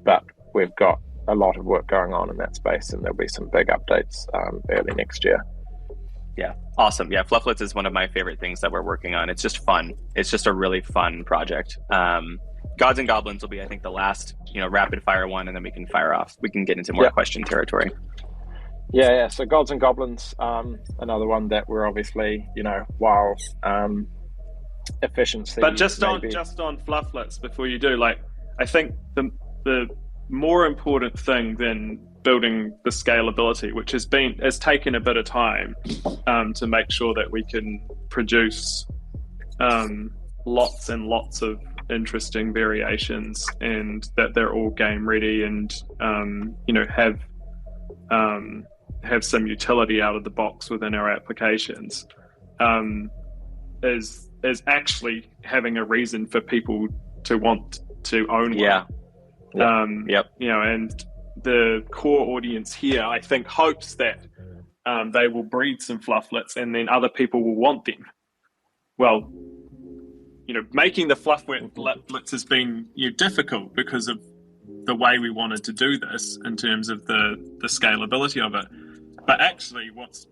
But we've got a lot of work going on in that space, and there'll be some big updates early next year. Yeah, awesome. Yeah, Flufflets is one of my favorite things that we're working on. It's just fun. It's just a really fun project. Gods and Goblins will be, I think, the last rapid fire one, and then we can fire off. We can get into more question territory. Yeah. So Gods and Goblins, another one that we're obviously, while efficiency. But just on Flufflets, before you do, I think the more important thing than building the scalability, which has taken a bit of time to make sure that we can produce lots and lots of interesting variations, and that they're all game ready, and have some utility out of the box within our applications, is actually having a reason for people to want to own one. And the core audience here, I think, hopes that they will breed some Flufflets, and then other people will want them. Well, making the FLUF blitz has been difficult because of the way we wanted to do this in terms of the scalability of it. But actually, what's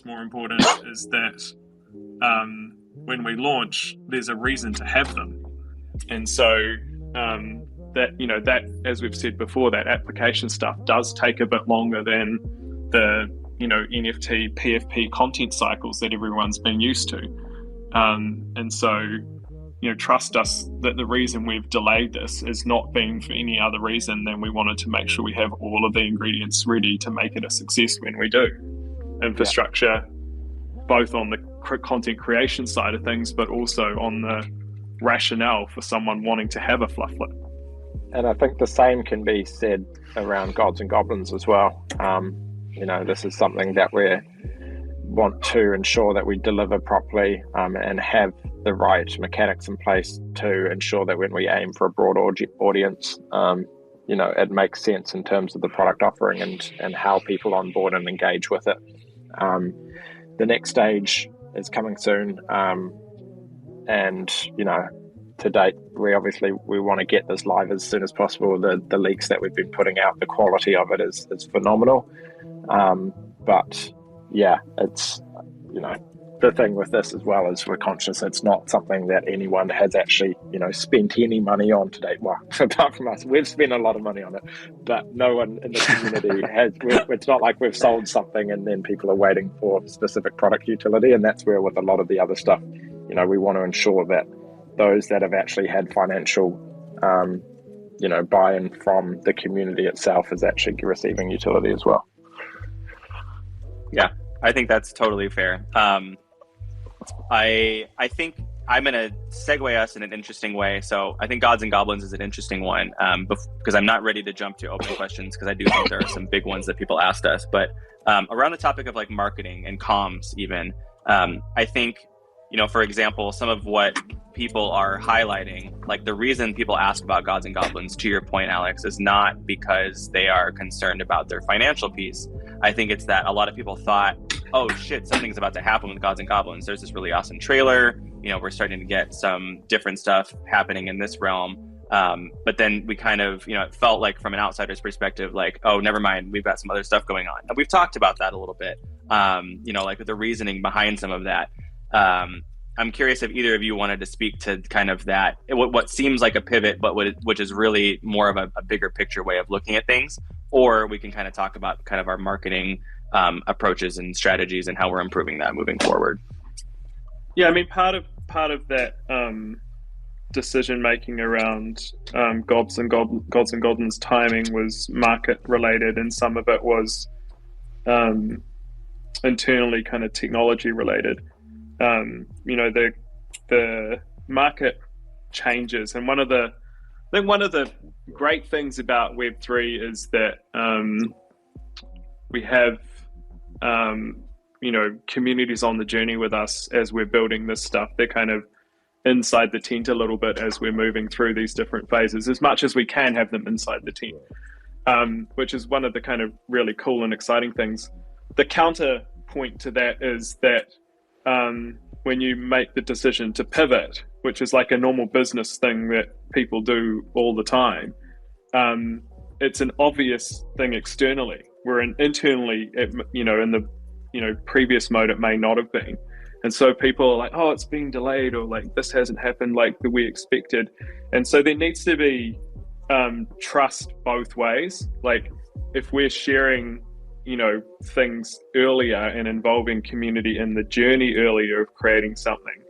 more important is that when we launch, there's a reason to have them, and so that as we've said before, that application stuff does take a bit longer than the NFT PFP content cycles that everyone's been used to, and so trust us that the reason we've delayed this is not been for any other reason than we wanted to make sure we have all of the ingredients ready to make it a success when we do. Infrastructure, both on the content creation side of things, but also on the rationale for someone wanting to have a FLUF blitz. And I think the same can be said around Gods and Goblins as well. This is something that we want to ensure that we deliver properly and have the right mechanics in place to ensure that when we aim for a broad audience, it makes sense in terms of the product offering and how people onboard and engage with it. The next stage is coming soon, and to date, we want to get this live as soon as possible. The leaks that we've been putting out, the quality of it is phenomenal. But yeah, it's the thing with this as well is we're conscious it's not something that anyone has actually spent any money on to date. Well, apart from us, we've spent a lot of money on it, but no one in the community has. It's not like we've sold something and then people are waiting for specific product utility, and that's where with a lot of the other stuff, we want to ensure that those that have actually had financial buy-in from the community itself is actually receiving utility as well. Yeah, I think that's totally fair. I think I'm going to segue us in an interesting way. So I think Gods and Goblins is an interesting one because I'm not ready to jump to open questions because I do think there are some big ones that people asked us. But around the topic of like marketing and comms even, I think, for example, some of what people are highlighting, like the reason people ask about Gods and Goblins, to your point, Alex, is not because they are concerned about their financial piece. I think it's that a lot of people thought, oh shit, something's about to happen with Gods and Goblins. There's this really awesome trailer. We're starting to get some different stuff happening in this realm. But then we kind of, it felt like from an outsider's perspective, like, oh, never mind, we've got some other stuff going on. And we've talked about that a little bit, like the reasoning behind some of that. I'm curious if either of you wanted to speak to kind of that, what seems like a pivot, but which is really more of a bigger picture way of looking at things, or we can kind of talk about kind of our marketing approaches and strategies and how we're improving that moving forward. Yeah, I mean, part of that decision making around Gods and Goblins timing was market related, and some of it was internally kind of technology related. The market changes, and one of the great things about Web3 is that we have communities on the journey with us as we're building this stuff. They're kind of inside the tent a little bit as we're moving through these different phases, as much as we can have them inside the tent, which is one of the kind of really cool and exciting things. The counterpoint to that is that when you make the decision to pivot, which is like a normal business thing that people do all the time, it's an obvious thing externally. Where internally, in the previous mode, it may not have been. And so people are like, oh, it's being delayed, or like this hasn't happened like we expected. And so there needs to be trust both ways. Like if we're sharing things earlier and involving community in the journey earlier of creating something,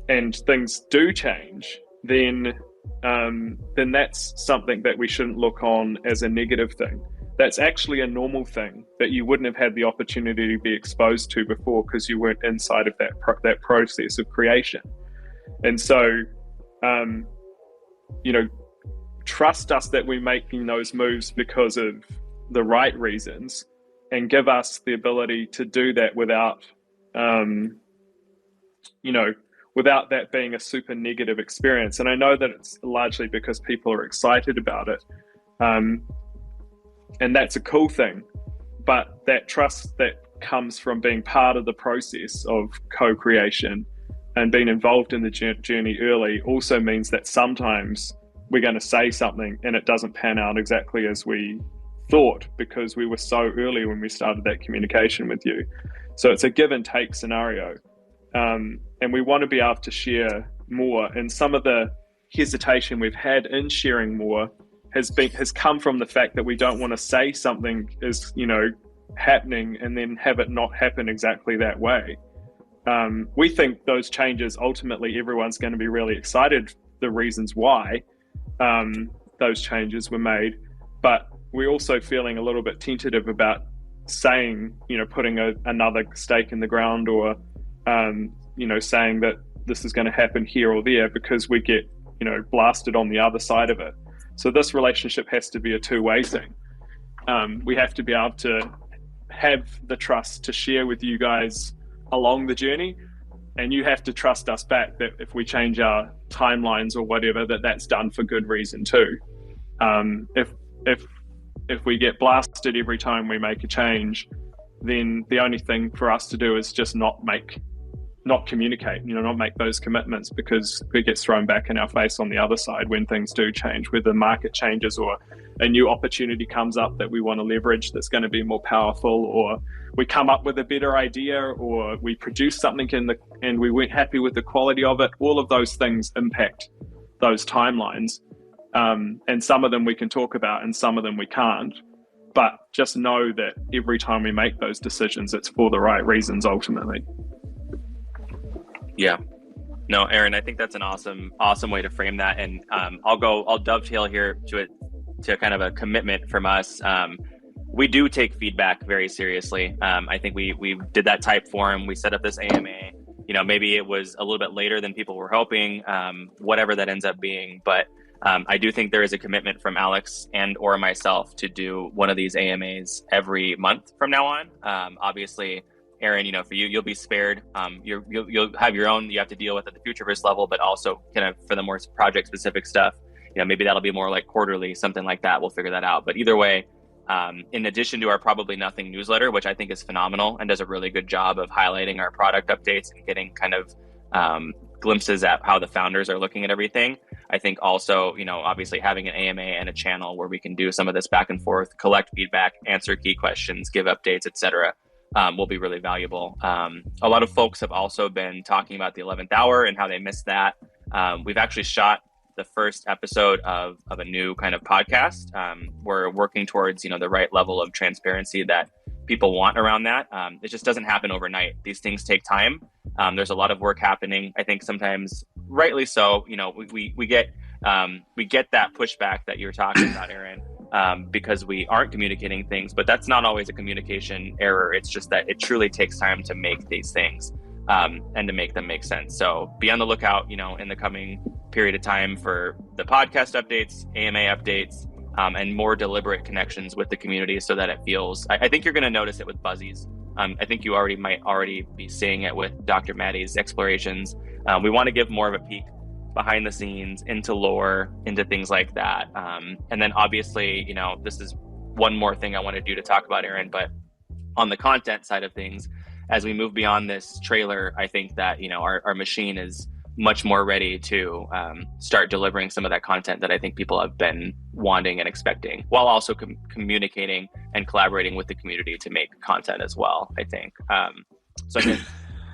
and things do change, then that's something that we shouldn't look on as a negative thing. That's actually a normal thing that you wouldn't have had the opportunity to be exposed to before because you weren't inside of that process of creation. And so, trust us that we're making those moves because of the right reasons, and give us the ability to do that without that being a super negative experience. And I know that it's largely because people are excited about it, and that's a cool thing, but that trust that comes from being part of the process of co-creation and being involved in the journey early also means that sometimes we're going to say something and it doesn't pan out exactly as we thought, because we were so early when we started that communication with you. So it's a give and take scenario. And we want to be able to share more. And some of the hesitation we've had in sharing more has come from the fact that we don't want to say something is, happening and then have it not happen exactly that way. We think those changes, ultimately, everyone's going to be really excited the reasons why those changes were made, but we're also feeling a little bit tentative about saying, putting another stake in the ground, or, saying that this is going to happen here or there, because we get, blasted on the other side of it. So this relationship has to be a two-way thing. We have to be able to have the trust to share with you guys along the journey, and you have to trust us back that if we change our timelines or whatever, that's done for good reason too. If we get blasted every time we make a change, then the only thing for us to do is just not communicate, not make those commitments, because it gets thrown back in our face on the other side when things do change, whether the market changes or a new opportunity comes up that we want to leverage that's going to be more powerful, or we come up with a better idea, or we produce something and we weren't happy with the quality of it. All of those things impact those timelines. And some of them we can talk about and some of them we can't. But just know that every time we make those decisions, it's for the right reasons ultimately. Yeah. No, Aaron, I think that's an awesome way to frame that. And I'll dovetail here to kind of a commitment from us. We do take feedback very seriously. I think we did that type forum. We set up this AMA. Maybe it was a little bit later than people were hoping, whatever that ends up being. But I do think there is a commitment from Alex and or myself to do one of these AMAs every month from now on. Obviously, Aaron, for you, you'll be spared. You'll have your own you have to deal with at the Futureverse level, but also kind of for the more project specific stuff, maybe that'll be more like quarterly, something like that. We'll figure that out. But either way, in addition to our Probably Nothing newsletter, which I think is phenomenal and does a really good job of highlighting our product updates and getting kind of glimpses at how the founders are looking at everything. I think also, obviously having an AMA and a channel where we can do some of this back and forth, collect feedback, answer key questions, give updates, etc., will be really valuable. A lot of folks have also been talking about the 11th hour and how they missed that. We've actually shot the first episode of a new kind of podcast. We're working towards, the right level of transparency that people want around that. It just doesn't happen overnight. These things take time. There's a lot of work happening. I think sometimes, rightly so, we get that pushback that you're talking about, Aaron, because we aren't communicating things, but that's not always a communication error. It's just that it truly takes time to make these things and to make them make sense. So be on the lookout, in the coming period of time for the podcast updates, AMA updates, and more deliberate connections with the community so that it feels, I think you're going to notice it with Buzzies. I think you might already be seeing it with Dr. Maddie's explorations. We want to give more of a peek behind the scenes into lore, into things like that. And then obviously, this is one more thing I want to do to talk about, Aaron, but on the content side of things, as we move beyond this trailer, I think that, our machine is much more ready to start delivering some of that content that I think people have been wanting and expecting, while also communicating and collaborating with the community to make content as well, I think. So again,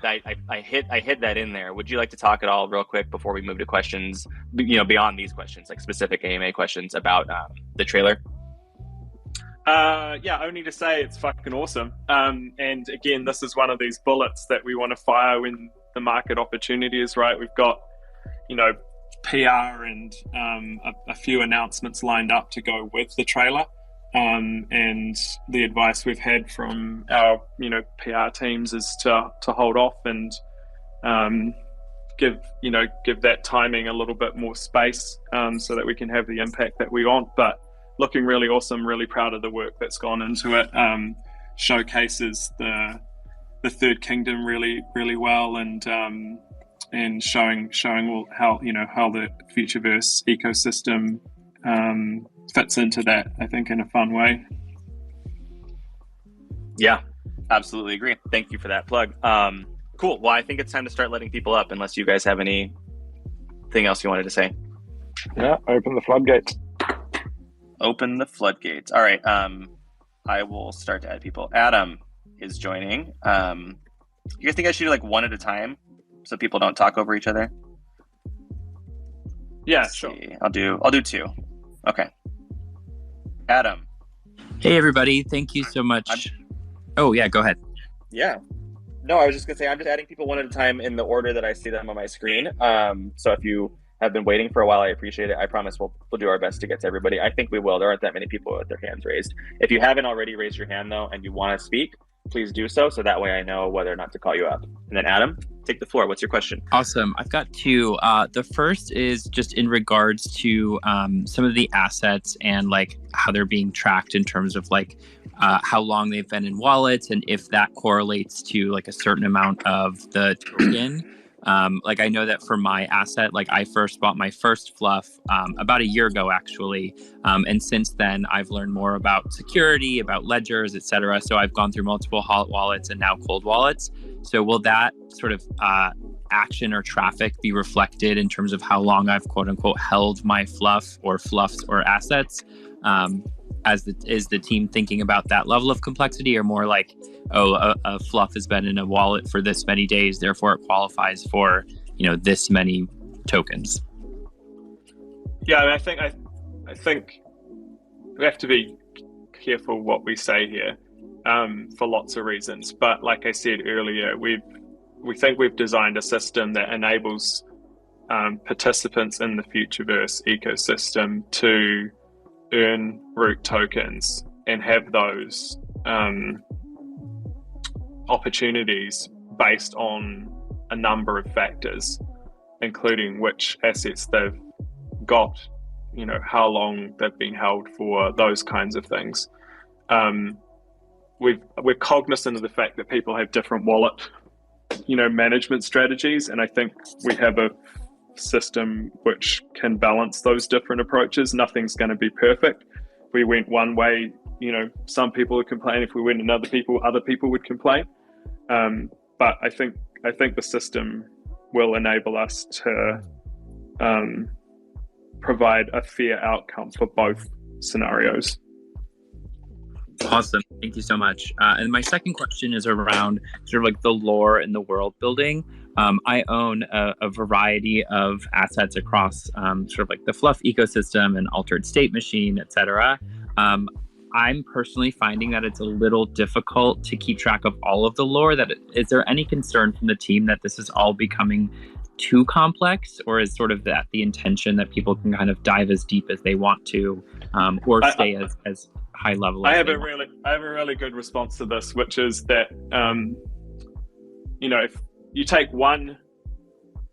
I hit that in there. Would you like to talk at all real quick before we move to questions, beyond these questions, like specific AMA questions about the trailer? Yeah, only to say it's fucking awesome. And again, this is one of these bullets that we want to fire when the market opportunity is right. We've got, PR and a few announcements lined up to go with the trailer. And the advice we've had from our, PR teams is to hold off and give that timing a little bit more space so that we can have the impact that we want. But looking really awesome, really proud of the work that's gone into it. Showcases the Third Kingdom really, really well, and showing how the Futureverse ecosystem fits into that, I think, in a fun way. Yeah, absolutely agree. Thank you for that plug. Cool. Well, I think it's time to start letting people up, unless you guys have anything else you wanted to say. Yeah, open the floodgates. Open the floodgates. All right. I will start to add people. Adam is joining. You guys think I should do like one at a time so people don't talk over each other? Yeah, sure. I'll do two. Okay. Adam. Hey everybody, thank you so much. Oh yeah, go ahead. Yeah. No, I was just gonna say I'm just adding people one at a time in the order that I see them on my screen. So if you have been waiting for a while, I appreciate it. I promise we'll do our best to get to everybody. I think we will. There aren't that many people with their hands raised. If you haven't already raised your hand though and you want to speak, please do so that way I know whether or not to call you up. And then Adam, take the floor. What's your question? Awesome. I've got two. The first is just in regards to some of the assets and like how they're being tracked in terms of like how long they've been in wallets and if that correlates to like a certain amount of the token. Like I know that for my asset, like I first bought my first FLUF about a year ago, actually. And since then I've learned more about security, about ledgers, etc. So I've gone through multiple hot wallets and now cold wallets. So will that sort of action or traffic be reflected in terms of how long I've quote unquote held my FLUF or FLUFs or assets? Is the team thinking about that level of complexity, or more like, a FLUF has been in a wallet for this many days, therefore it qualifies for, this many tokens? Yeah, I mean, I think we have to be careful what we say here, for lots of reasons. But like I said earlier, we think we've designed a system that enables participants in the Futureverse ecosystem to earn root tokens and have those opportunities based on a number of factors, including which assets they've got, how long they've been held for, those kinds of things. We're cognizant of the fact that people have different wallet, management strategies, and I think we have a system which can balance those different approaches. Nothing's going to be perfect. If we went one way, some people would complain. If we went other people would complain. But I think the system will enable us to provide a fair outcome for both scenarios. Awesome. Thank you so much. And my second question is around sort of like the lore and the world building. I own a variety of assets across sort of like the FLUF ecosystem and altered state machine, etc. I'm personally finding that it's a little difficult to keep track of all of the lore. Is there any concern from the team that this is all becoming too complex, or is sort of that the intention that people can kind of dive as deep as they want to, or stay as high level? I have a really good response to this, which is that if you take one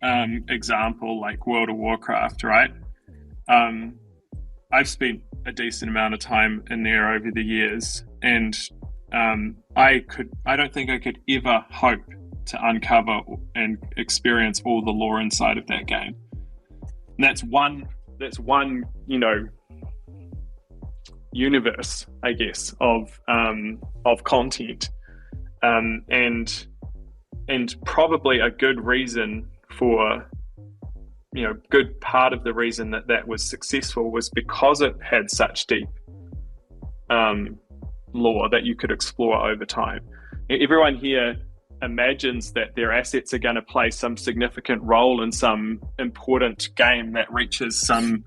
example like World of Warcraft, right? I've spent a decent amount of time in there over the years, and I don't think I could ever hope to uncover and experience all the lore inside of that game. And that's one universe, I guess, of content, and probably a good reason for, good part of the reason that was successful was because it had such deep lore that you could explore over time. Everyone here imagines that their assets are going to play some significant role in some important game that reaches some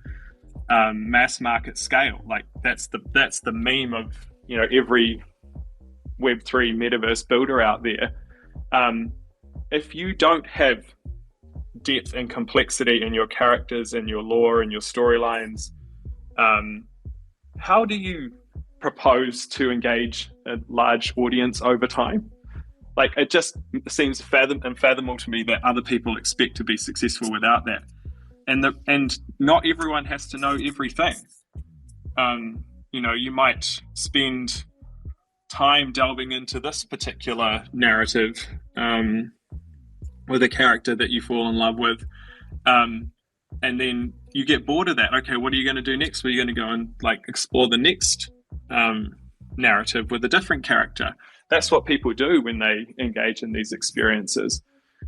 mass market scale. Like that's the meme of every Web3 metaverse builder out there. If you don't have depth and complexity in your characters and your lore and your storylines, how do you propose to engage a large audience over time? Like, it just seems unfathomable to me that other people expect to be successful without that. And not everyone has to know everything. You might spend time delving into this particular narrative with a character that you fall in love with, and then you get bored of that. Okay, what are you going to do next? Well, you're going to go and explore the next narrative with a different character. that's what people do when they engage in these experiences.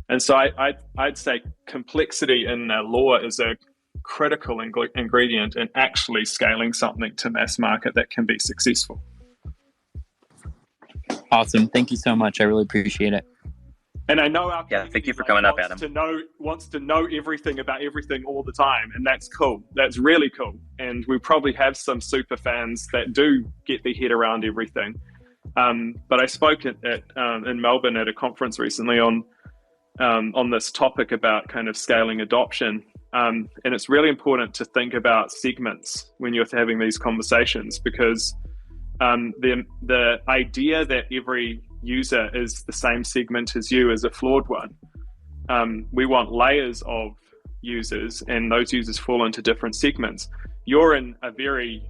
And so I'd say complexity in law is a critical ingredient in actually scaling something to mass market that can be successful. Awesome. Thank you so much. I really appreciate it. And I know our thank you for coming up, Adam. Wants to know everything about everything all the time, and that's cool. That's really cool. And we probably have some super fans that do get their head around everything. But I spoke in Melbourne at a conference recently on this topic about kind of scaling adoption. And it's really important to think about segments when you're having these conversations, because the idea that every user is the same segment as you is a flawed one. We want layers of users, and those users fall into different segments. You're in a very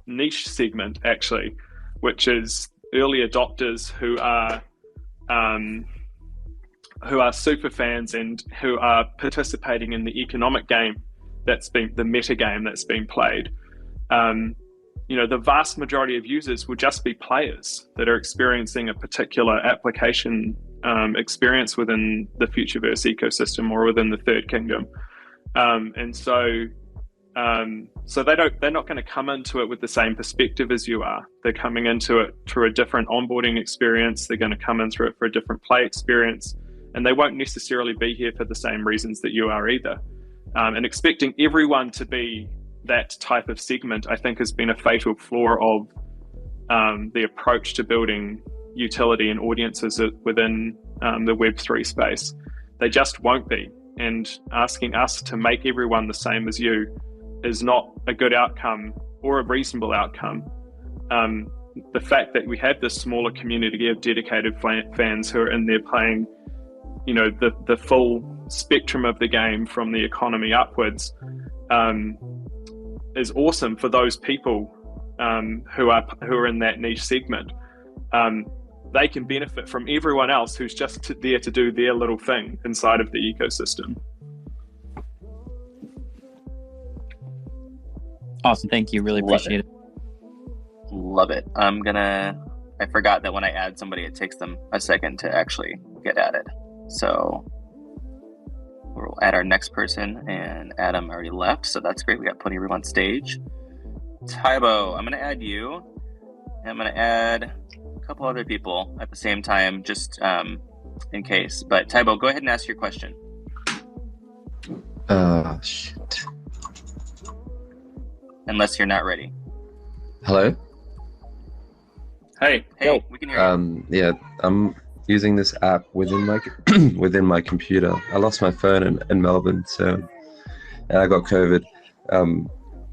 niche segment, actually, which is early adopters who are super fans and who are participating in the economic game the meta game that's been played. The vast majority of users will just be players that are experiencing a particular application experience within the Futureverse ecosystem or within the Third Kingdom. So they're not going to come into it with the same perspective as you are. They're coming into it through a different onboarding experience. They're going to come in through it for a different play experience, and they won't necessarily be here for the same reasons that you are either. And expecting everyone to be that type of segment, I think, has been a fatal flaw of the approach to building utility and audiences within the Web3 space. They just won't be. And asking us to make everyone the same as you is not a good outcome or a reasonable outcome. The fact that we have this smaller community of dedicated fans who are in there playing, the full spectrum of the game from the economy upwards, is awesome for those people who are in that niche segment. They can benefit from everyone else who's just there to do their little thing inside of the ecosystem. Awesome. Thank you. Really appreciate it. Love it. I forgot that when I add somebody, it takes them a second to actually get added. So we'll add our next person, and Adam already left. So that's great. We got plenty of room on stage. Tybo, I'm going to add you. And I'm going to add a couple other people at the same time, just in case. But Tybo, go ahead and ask your question. Shit. Unless you're not ready. Hello? Hey, we can hear you. Yeah, I'm using this app within my within my computer. I lost my phone in Melbourne, and I got COVID.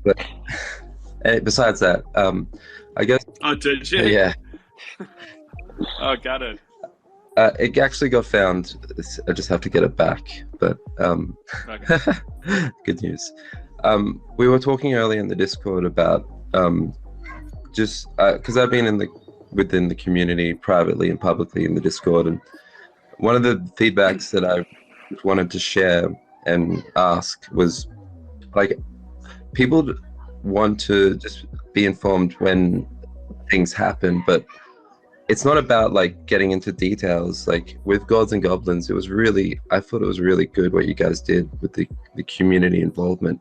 But besides that, I guess. Oh, did you? Yeah. Oh, got it. It actually got found. I just have to get it back. But Okay. good news. We were talking earlier in the Discord about just because I've been within the community privately and publicly in the Discord, and one of the feedbacks that I wanted to share and ask was, like, people want to just be informed when things happen, but it's not about like getting into details. Like with Gods and Goblins, I thought it was really good what you guys did with the community involvement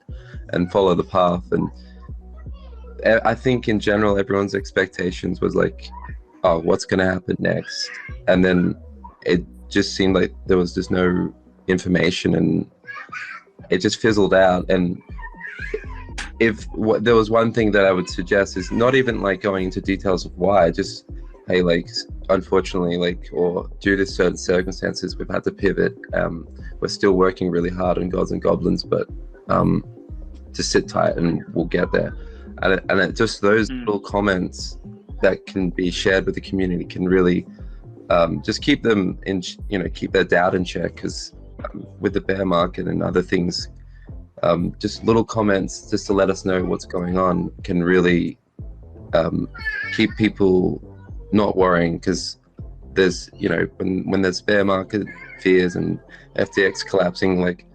and follow the path. And I think in general, everyone's expectations was like, oh, what's going to happen next? And then it just seemed like there was just no information, and it just fizzled out. And there was one thing that I would suggest is not even like going into details of why, just, hey, like, unfortunately, like, or due to certain circumstances, we've had to pivot. We're still working really hard on Gods and Goblins, but just sit tight and we'll get there. And it just those little comments that can be shared with the community can really just keep them in, keep their doubt in check. Because with the bear market and other things, just little comments just to let us know what's going on can really keep people not worrying. Because there's, when there's bear market fears and FTX collapsing, like,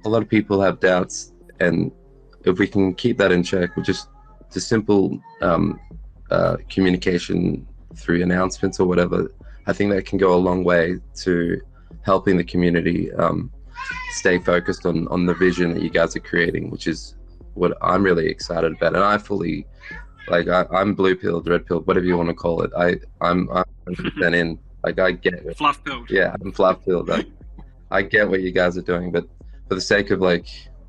a lot of people have doubts, and if we can keep that in check with just simple communication through announcements or whatever, I think that can go a long way to helping the community stay focused on the vision that you guys are creating, which is what I'm really excited about. And I fully, like, I'm blue pilled, red pilled, whatever you want to call it. I'm 100% in. Like, I get it. Fluff pilled. Yeah, I'm fluff pilled. Like, I get what you guys are doing, but for the sake of like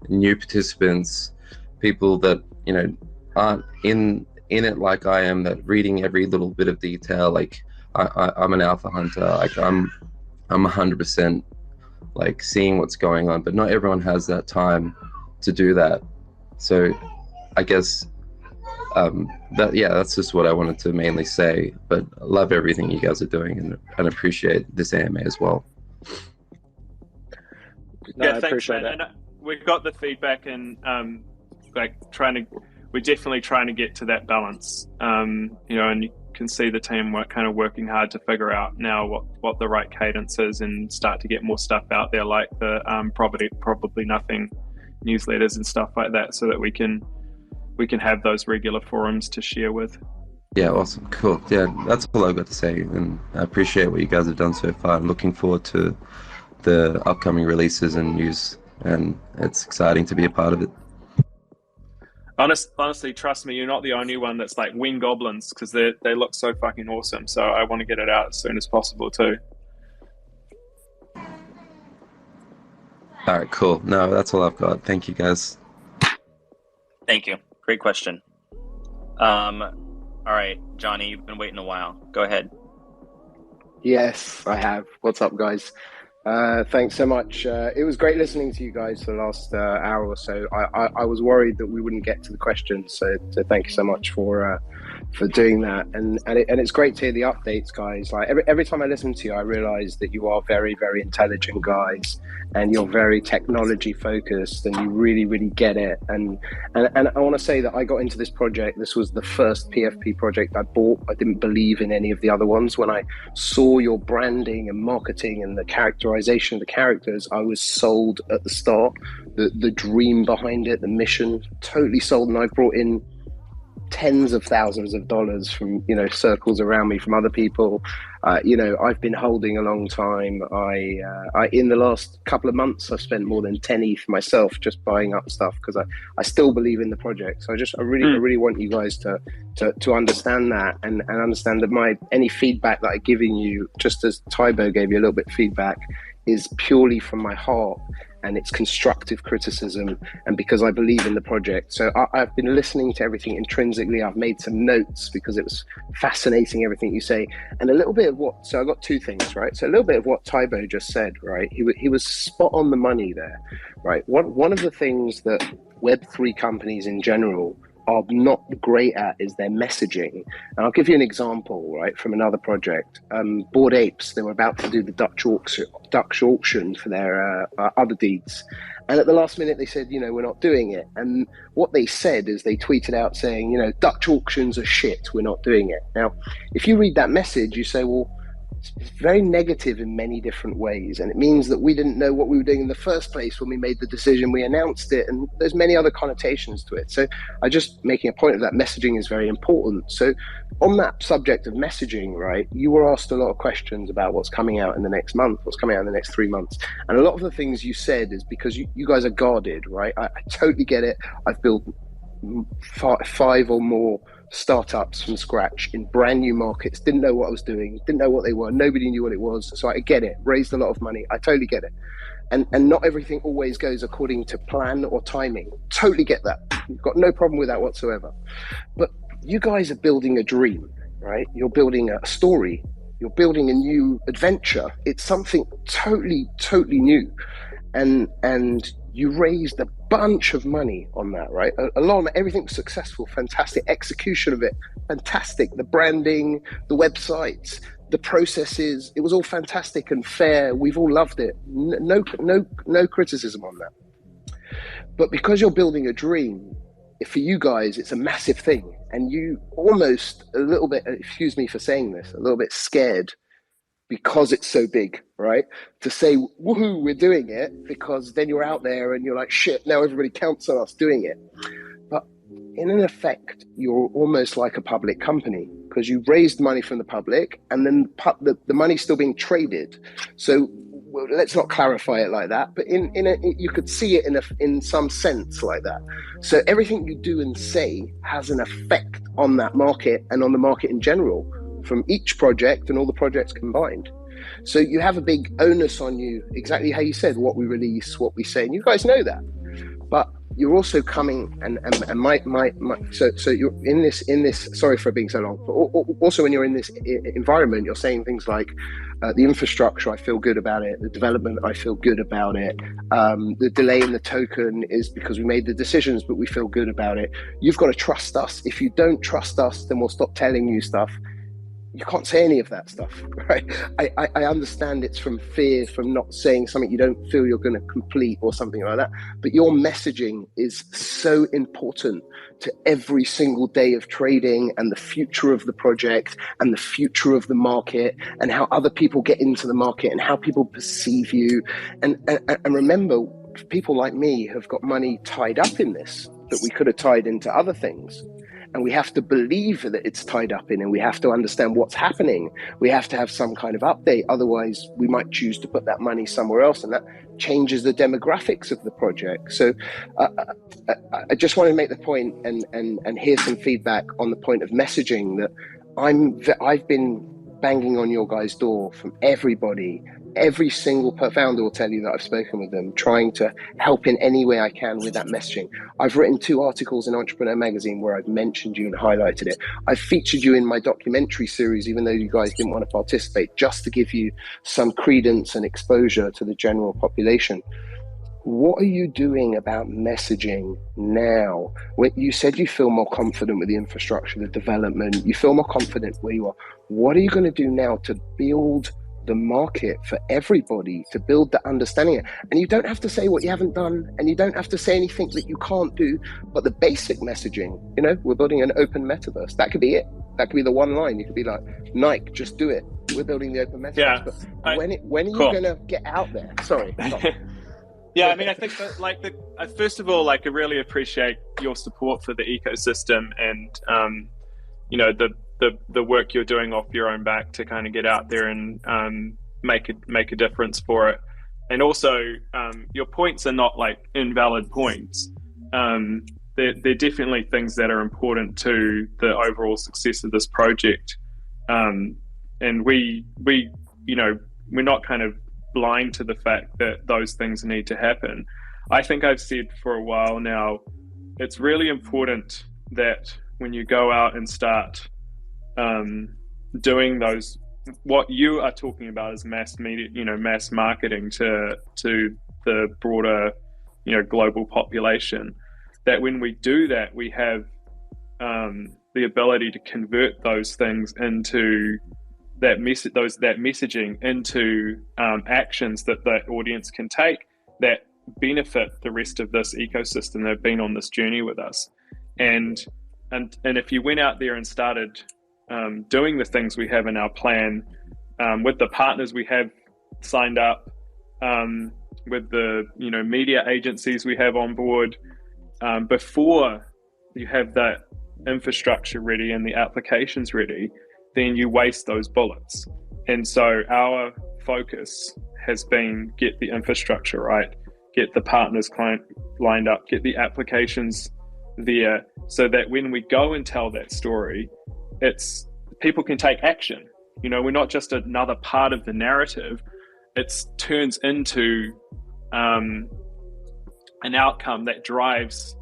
new participants, people that, you know, aren't in it like I am, that reading every little bit of detail, like I'm an alpha hunter, like I'm 100% like seeing what's going on, but not everyone has that time to do that. So I guess that's just what I wanted to mainly say, but I love everything you guys are doing and appreciate this AMA as well. No, Yeah, I thanks, appreciate man. that. And we've got the feedback, and we're definitely trying to get to that balance. You know, and you can see the team working hard to figure out now what the right cadence is, and start to get more stuff out there, like the probably nothing newsletters and stuff like that, so that we can have those regular forums to share with. Yeah, awesome, cool. Yeah, that's all I've got to say, and I appreciate what you guys have done so far. I'm looking forward to the upcoming releases and news, and it's exciting to be a part of it. Honestly, trust me, you're not the only one that's like wing goblins, because they look so fucking awesome. So I want to get it out as soon as possible too. All right, cool. No, that's all I've got. Thank you, guys. Thank you. Great question. All right, Johnny, you've been waiting a while. Go ahead. Yes, I have. What's up, guys? Thanks so much. It was great listening to you guys for the last hour or so. I was worried that we wouldn't get to the questions, so thank you so much for doing that. And it's great to hear the updates, guys. Like every time I listen to you, I realize that you are very, very intelligent guys, and you're very technology focused, and you really, really get it. And I want to say that I got into this project. This was the first PFP project I bought. I didn't believe in any of the other ones. When I saw your branding and marketing and the characterization of the characters, I was sold at the start. The dream behind it, the mission, totally sold. And I've brought in tens of thousands of dollars from, you know, circles around me, from other people. You know, I've been holding a long time. I in the last couple of months, I've spent more than 10 ETH myself just buying up stuff, because I still believe in the project. So I really want you guys to understand that, and understand that any feedback that I'm giving you, just as Tybo gave you a little bit of feedback, is purely from my heart, and it's constructive criticism, and because I believe in the project. So I've been listening to everything intrinsically. I've made some notes because it was fascinating, everything you say, and a little bit of so I got two things, right? So a little bit of what Tybo just said, right? He was spot on the money there, right? One of the things that Web3 companies in general are not great at is their messaging. And I'll give you an example, right, from another project. Bored Apes, they were about to do the Dutch auction for their other deeds. And at the last minute, they said, you know, we're not doing it. And what they said is they tweeted out saying, you know, Dutch auctions are shit, we're not doing it. Now, if you read that message, you say, well, it's very negative in many different ways, and it means that we didn't know what we were doing in the first place when we made the decision, we announced it, and there's many other connotations to it. So I just making a point of that, messaging is very important. So on that subject of messaging, right, you were asked a lot of questions about what's coming out in the next month, what's coming out in the next 3 months, and a lot of the things you said is because you guys are guarded, right? I totally get it. I've built 5 or more startups from scratch in brand new markets, didn't know what I was doing, didn't know what they were, nobody knew what it was. So I get it, raised a lot of money, I totally get it. And not everything always goes according to plan or timing, totally get that. You've got no problem with that whatsoever. But you guys are building a dream, right? You're building a story, you're building a new adventure. It's something totally new. And you raised a bunch of money on that, right? A lot of everything was successful, fantastic execution of it, fantastic. The branding, the websites, the processes, it was all fantastic and fair. We've all loved it. No criticism on that. But because you're building a dream, for you guys, it's a massive thing. And you almost a little bit, excuse me for saying this, a little bit scared because it's so big, right? To say, woohoo, we're doing it, because then you're out there and you're like, shit, now everybody counts on us doing it. But in an effect, you're almost like a public company, because you raised money from the public, and then the money's still being traded. So let's not clarify it like that, but you could see it in some sense like that. So everything you do and say has an effect on that market and on the market in general, from each project and all the projects combined. So you have a big onus on you, exactly how you said, what we release, what we say, and you guys know that. But you're also coming and so you're in this. Sorry for being so long. But also, when you're in this environment, you're saying things like the infrastructure, I feel good about it. The development, I feel good about it. The delay in the token is because we made the decisions, but we feel good about it. You've got to trust us. If you don't trust us, then we'll stop telling you stuff. You can't say any of that stuff, right? I understand it's from fear, from not saying something you don't feel you're going to complete or something like that. But your messaging is so important to every single day of trading and the future of the project and the future of the market and how other people get into the market and how people perceive you. And remember, people like me have got money tied up in this that we could have tied into other things. And we have to believe that it's tied up in, and we have to understand what's happening. We have to have some kind of update. Otherwise, we might choose to put that money somewhere else, and that changes the demographics of the project. So I just want to make the point and hear some feedback on the point of messaging that I've been banging on your guys' door from everybody. Every single founder will tell you that I've spoken with them, trying to help in any way I can with that messaging. I've written 2 articles in Entrepreneur Magazine where I've mentioned you and highlighted it. I've featured you in my documentary series, even though you guys didn't want to participate, just to give you some credence and exposure to the general population. What are you doing about messaging now? When you said you feel more confident with the infrastructure, the development, you feel more confident where you are. What are you going to do now to build the market for everybody, to build that understanding? And you don't have to say what you haven't done, and you don't have to say anything that you can't do, but the basic messaging, we're building an open metaverse. That could be it. That could be the one line. You could be like, Nike, just do it. We're building the open metaverse. Yeah, but when are you going to get out there? Sorry. Yeah, I mean, I think that, first of all, I really appreciate your support for the ecosystem and, the work you're doing off your own back to kind of get out there and make a difference for it. And also, your points are not invalid points. They're definitely things that are important to the overall success of this project. And we're not kind of blind to the fact that those things need to happen. I think I've said for a while now, it's really important that when you go out and start doing those, what you are talking about is mass media, mass marketing to the broader, global population, that when we do that, we have the ability to convert those things into that messaging into actions that the audience can take that benefit the rest of this ecosystem that have been on this journey with us. And if you went out there and started doing the things we have in our plan, with the partners we have signed up, with the media agencies we have on board, before you have that infrastructure ready and the applications ready, then you waste those bullets. And so our focus has been get the infrastructure right, get the partners lined up, get the applications there, so that when we go and tell that story, it's people can take action. We're not just another part of the narrative. It turns into an outcome that drives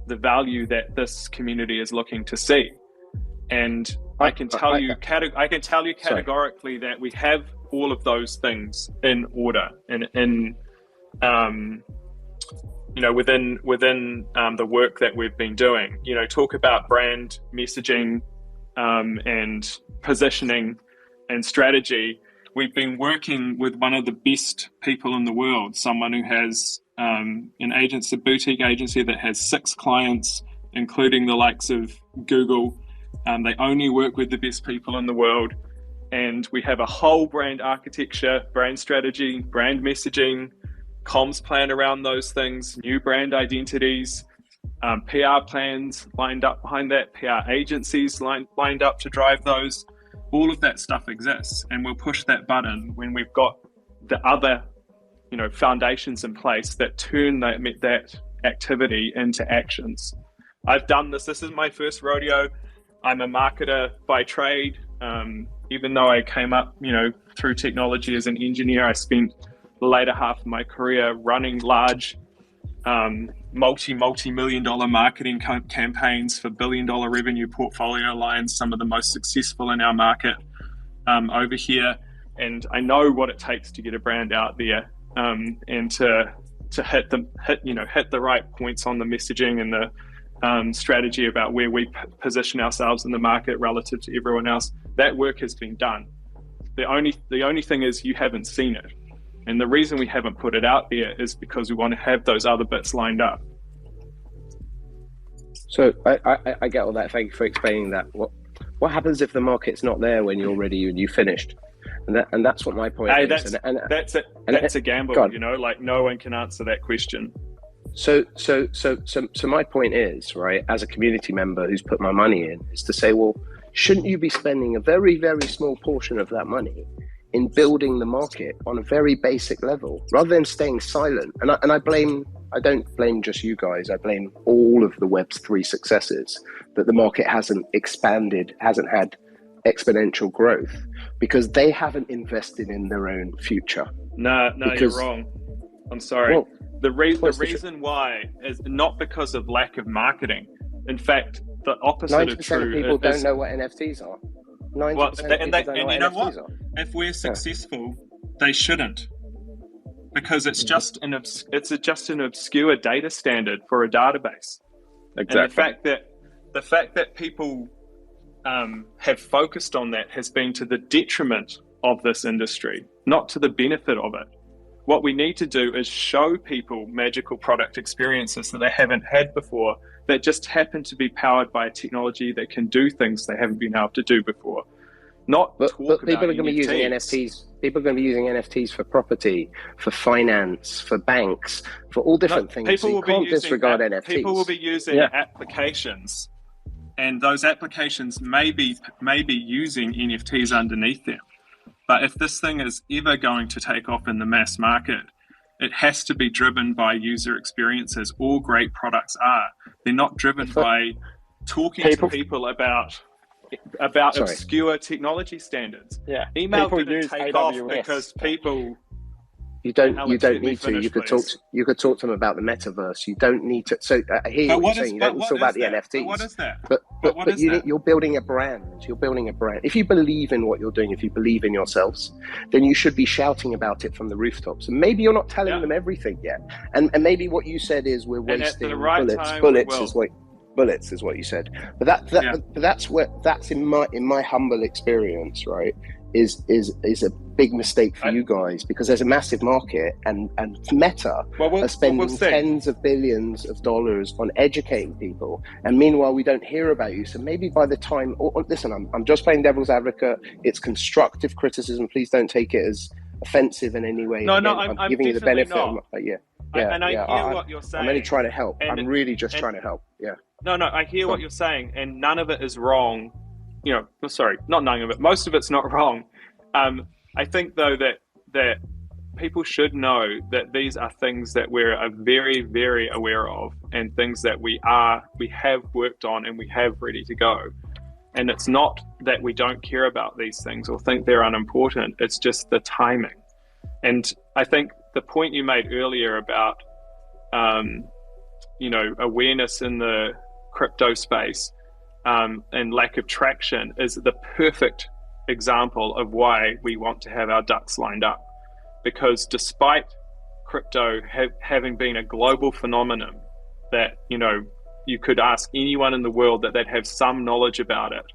the value that this community is looking to see. And I can tell you categorically that we have all of those things in order, and within the work that we've been doing. Talk about brand messaging and positioning and strategy. We've been working with one of the best people in the world, someone who has an agency, a boutique agency that has 6 clients, including the likes of Google. They only work with the best people in the world. And we have a whole brand architecture, brand strategy, brand messaging, comms plan around those things, new brand identities, PR plans lined up behind that, PR agencies lined up to drive those. All of that stuff exists, and we'll push that button when we've got the other, foundations in place that turn that activity into actions. I've done this. This is my first rodeo. I'm a marketer by trade. Even though I came up, through technology as an engineer, I spent the later half of my career running large, multi-million dollar marketing campaigns for billion-dollar revenue portfolio lines, some of the most successful in our market over here. And I know what it takes to get a brand out there, and to hit the right points on the messaging and the strategy about where we position ourselves in the market relative to everyone else. That work has been done. The only thing is you haven't seen it. And the reason we haven't put it out there is because we want to have those other bits lined up. So I get all that. Thank you for explaining that. What happens if the market's not there when you're ready and you finished? And that's what my point is. That's a gamble, like no one can answer that question. So my point is, right, as a community member who's put my money in, is to say, well, shouldn't you be spending a very, very small portion of that money in building the market on a very basic level, rather than staying silent? And I don't blame just you guys. I blame all of the Web3 successes that the market hasn't expanded, hasn't had exponential growth, because they haven't invested in their own future. No, you're wrong. I'm sorry. Well, the reason why is not because of lack of marketing. In fact, the opposite of true. 90% of people don't know what NFTs are. 90% of people don't know what NFTs are. If we're successful, they shouldn't, because it's just an obscure data standard for a database. Exactly. And the fact that people have focused on that has been to the detriment of this industry, not to the benefit of it. What we need to do is show people magical product experiences that they haven't had before, that just happen to be powered by a technology that can do things they haven't been able to do before. But people are going to be using NFTs. People are going to be using NFTs for property, for finance, for banks, for all different things. People so you can't disregard NFTs. People will be using applications, and those applications may be using NFTs underneath them. But if this thing is ever going to take off in the mass market, it has to be driven by user experiences. All great products are. They're not driven by talking to people about obscure technology standards. Yeah. Email didn't take off because people. You don't need to. You could talk to them about the metaverse. You don't need to. So I hear what you're saying. You don't need to talk about the NFTs. What is that? But you're building a brand. You're building a brand. If you believe in what you're doing, if you believe in yourselves, then you should be shouting about it from the rooftops. And maybe you're not telling them everything yet. And maybe what you said is we're wasting bullets is what you said. But that's in my humble experience, right? Is a big mistake for you guys, because there's a massive market, and Meta are spending tens of billions of dollars on educating people, and meanwhile we don't hear about you. So maybe by the time, listen, I'm just playing devil's advocate. It's constructive criticism. Please don't take it as offensive in any way. No, I'm giving you the benefit. Not. I hear what you're saying. I'm only trying to help. I'm really just trying to help. Yeah. No, I hear what you're saying, and none of it is wrong. Sorry, not none of it. Most of it's not wrong. I think though that people should know that these are things that we're very, very aware of, and things that we have worked on and we have ready to go. And it's not that we don't care about these things or think they're unimportant. It's just the timing. And I think the point you made earlier about awareness in the crypto space and lack of traction is the perfect example of why we want to have our ducks lined up. Because despite crypto having been a global phenomenon that you could ask anyone in the world that they'd have some knowledge about it,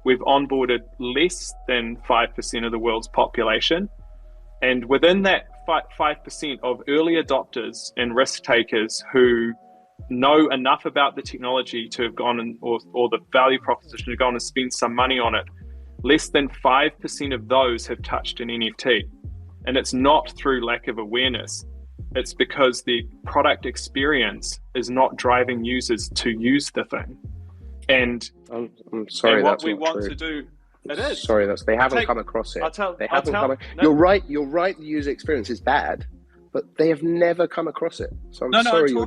we've onboarded less than 5% of the world's population, and within that 5% of early adopters and risk takers who know enough about the technology to have gone or the value proposition to go on and spend some money on it, less than 5% of those have touched an NFT. And it's not through lack of awareness. it's because the product experience is not driving users to use the thing. And I'm sorry, and what that's we not want true. to do, it is. Sorry, they haven't come across it. You're right. The user experience is bad, but they have never come across it. So I'm sorry, you're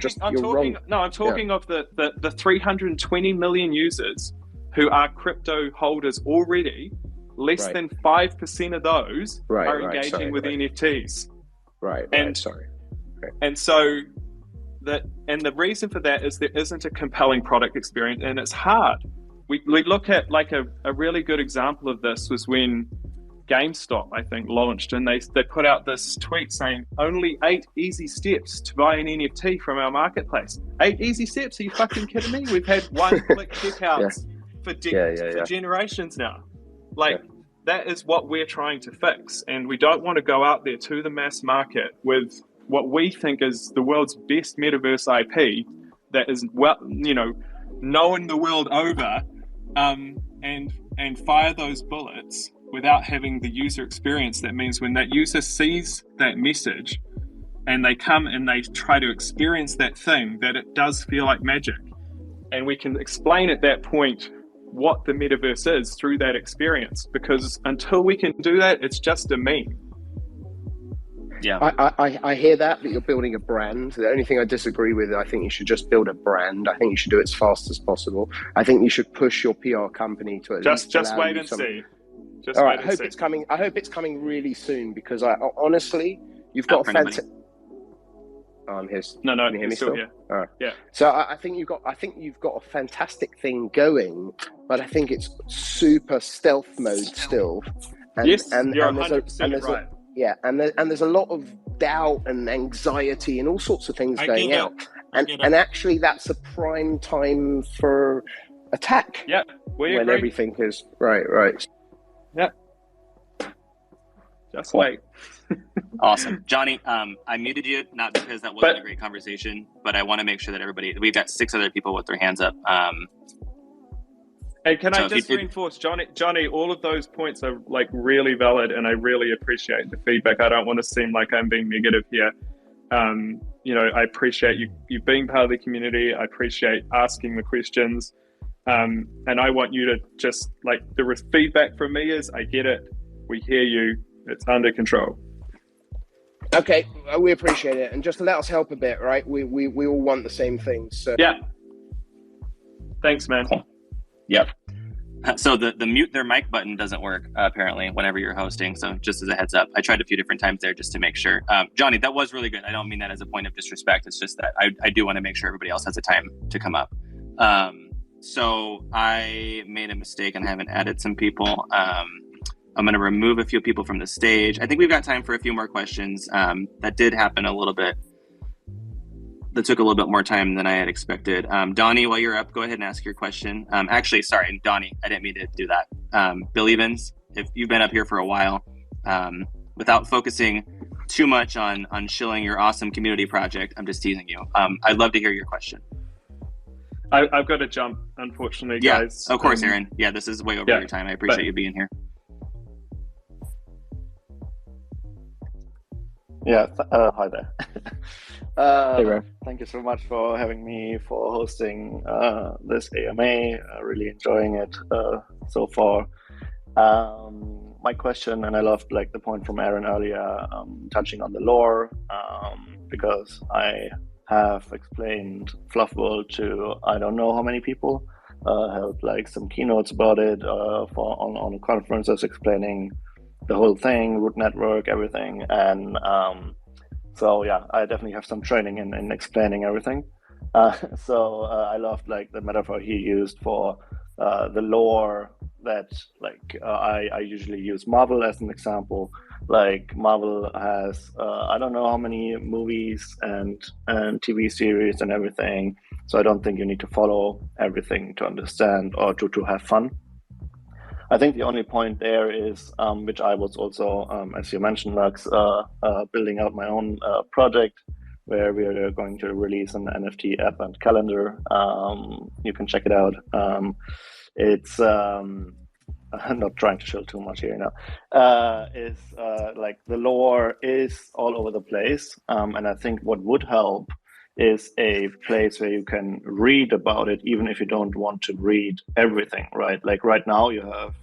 wrong. No, I'm talking of the 320 million users who are crypto holders already. Less than 5% of those are engaging with NFTs. And so the reason for that is there isn't a compelling product experience, and it's hard. We look at like a really good example of this was when GameStop, I think, launched, and they put out this tweet saying only 8 easy steps to buy an NFT from our marketplace. 8 easy steps? Are you fucking kidding me? We've had one-click checkouts for generations now. That is what we're trying to fix, and we don't want to go out there to the mass market with what we think is the world's best metaverse IP that is known the world over, and fire those bullets without having the user experience. That means when that user sees that message and they come and they try to experience that thing, that it does feel like magic, and we can explain at that point what the metaverse is through that experience, because until we can do that, it's just a meme. I hear that, but you're building a brand. The only thing I disagree with, I think you should just build a brand. I think you should do it as fast as possible. I think you should push your PR company to at least just wait and see. All right, I hope it's coming. I hope it's coming really soon, because I honestly, you've got a fantastic. Oh, I'm here. No, can you hear me still? Here. All right. Yeah. So I think you've got a fantastic thing going, but I think it's super stealth mode still. And, yes, and, you're and 100% right. And there's a lot of doubt and anxiety and all sorts of things going out. And actually, that's a prime time for attack. Yeah, we agree. Everything is right. Yeah. Just wait. Awesome. Johnny, I muted you, not because that wasn't a great conversation, but I want to make sure that we've got 6 other people with their hands up. And can I just reinforce, Johnny, all of those points are like really valid, and I really appreciate the feedback. I don't want to seem like I'm being negative here. I appreciate you being part of the community. I appreciate asking the questions. And I want you to just, like, the feedback from me is, I get it. We hear you. It's under control. Okay, we appreciate it. And just let us help a bit, right? We all want the same things. So. Yeah. Thanks, man. Cool. Yep. So the mute their mic button doesn't work, apparently, whenever you're hosting. So just as a heads up, I tried a few different times there just to make sure. Johnny, that was really good. I don't mean that as a point of disrespect. It's just that I do want to make sure everybody else has the time to come up. So I made a mistake and haven't added some people. I'm going to remove a few people from the stage. I think we've got time for a few more questions. That did happen a little bit. That took a little bit more time than I had expected. Donnie, while you're up, go ahead and ask your question. Actually, sorry, Donnie, I didn't mean to do that. Bill Evans, if you've been up here for a while, without focusing too much on shilling your awesome community project, I'm just teasing you. I'd love to hear your question. I've got to jump, unfortunately, guys. Of course, Aaron. Yeah, this is way over your time. I appreciate you being here. Yeah, hi there. Hey, Ray. Thank you so much for having me, for hosting this AMA. Really enjoying it so far. My question, and I loved the point from Aaron earlier, touching on the lore, because I have explained FLUF World to I don't know how many people. Held some keynotes about it on conferences, explaining the whole thing, root network, everything. And so yeah, I definitely have some training in explaining everything. So I loved the metaphor he used for the lore, that I usually use Marvel as an example. Marvel has I don't know how many movies and TV series and everything, so I don't think you need to follow everything to understand or to have fun. I think the only point there is, which I was also, as you mentioned, Knux, building out my own project, where we are going to release an NFT app and calendar. You can check it out. It's I'm not trying to show too much here now, is like the lore is all over the place. And I think what would help is a place where you can read about it, even if you don't want to read everything, right? Like right now you have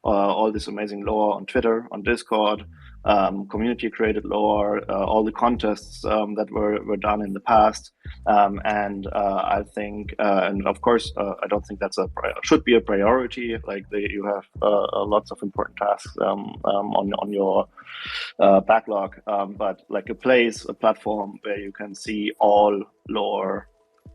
all this amazing lore on Twitter, on Discord, community created lore, all the contests that were done in the past. And I think, and of course, I don't think that's should be a priority. Like you have lots of important tasks on your backlog, but like a platform where you can see all lore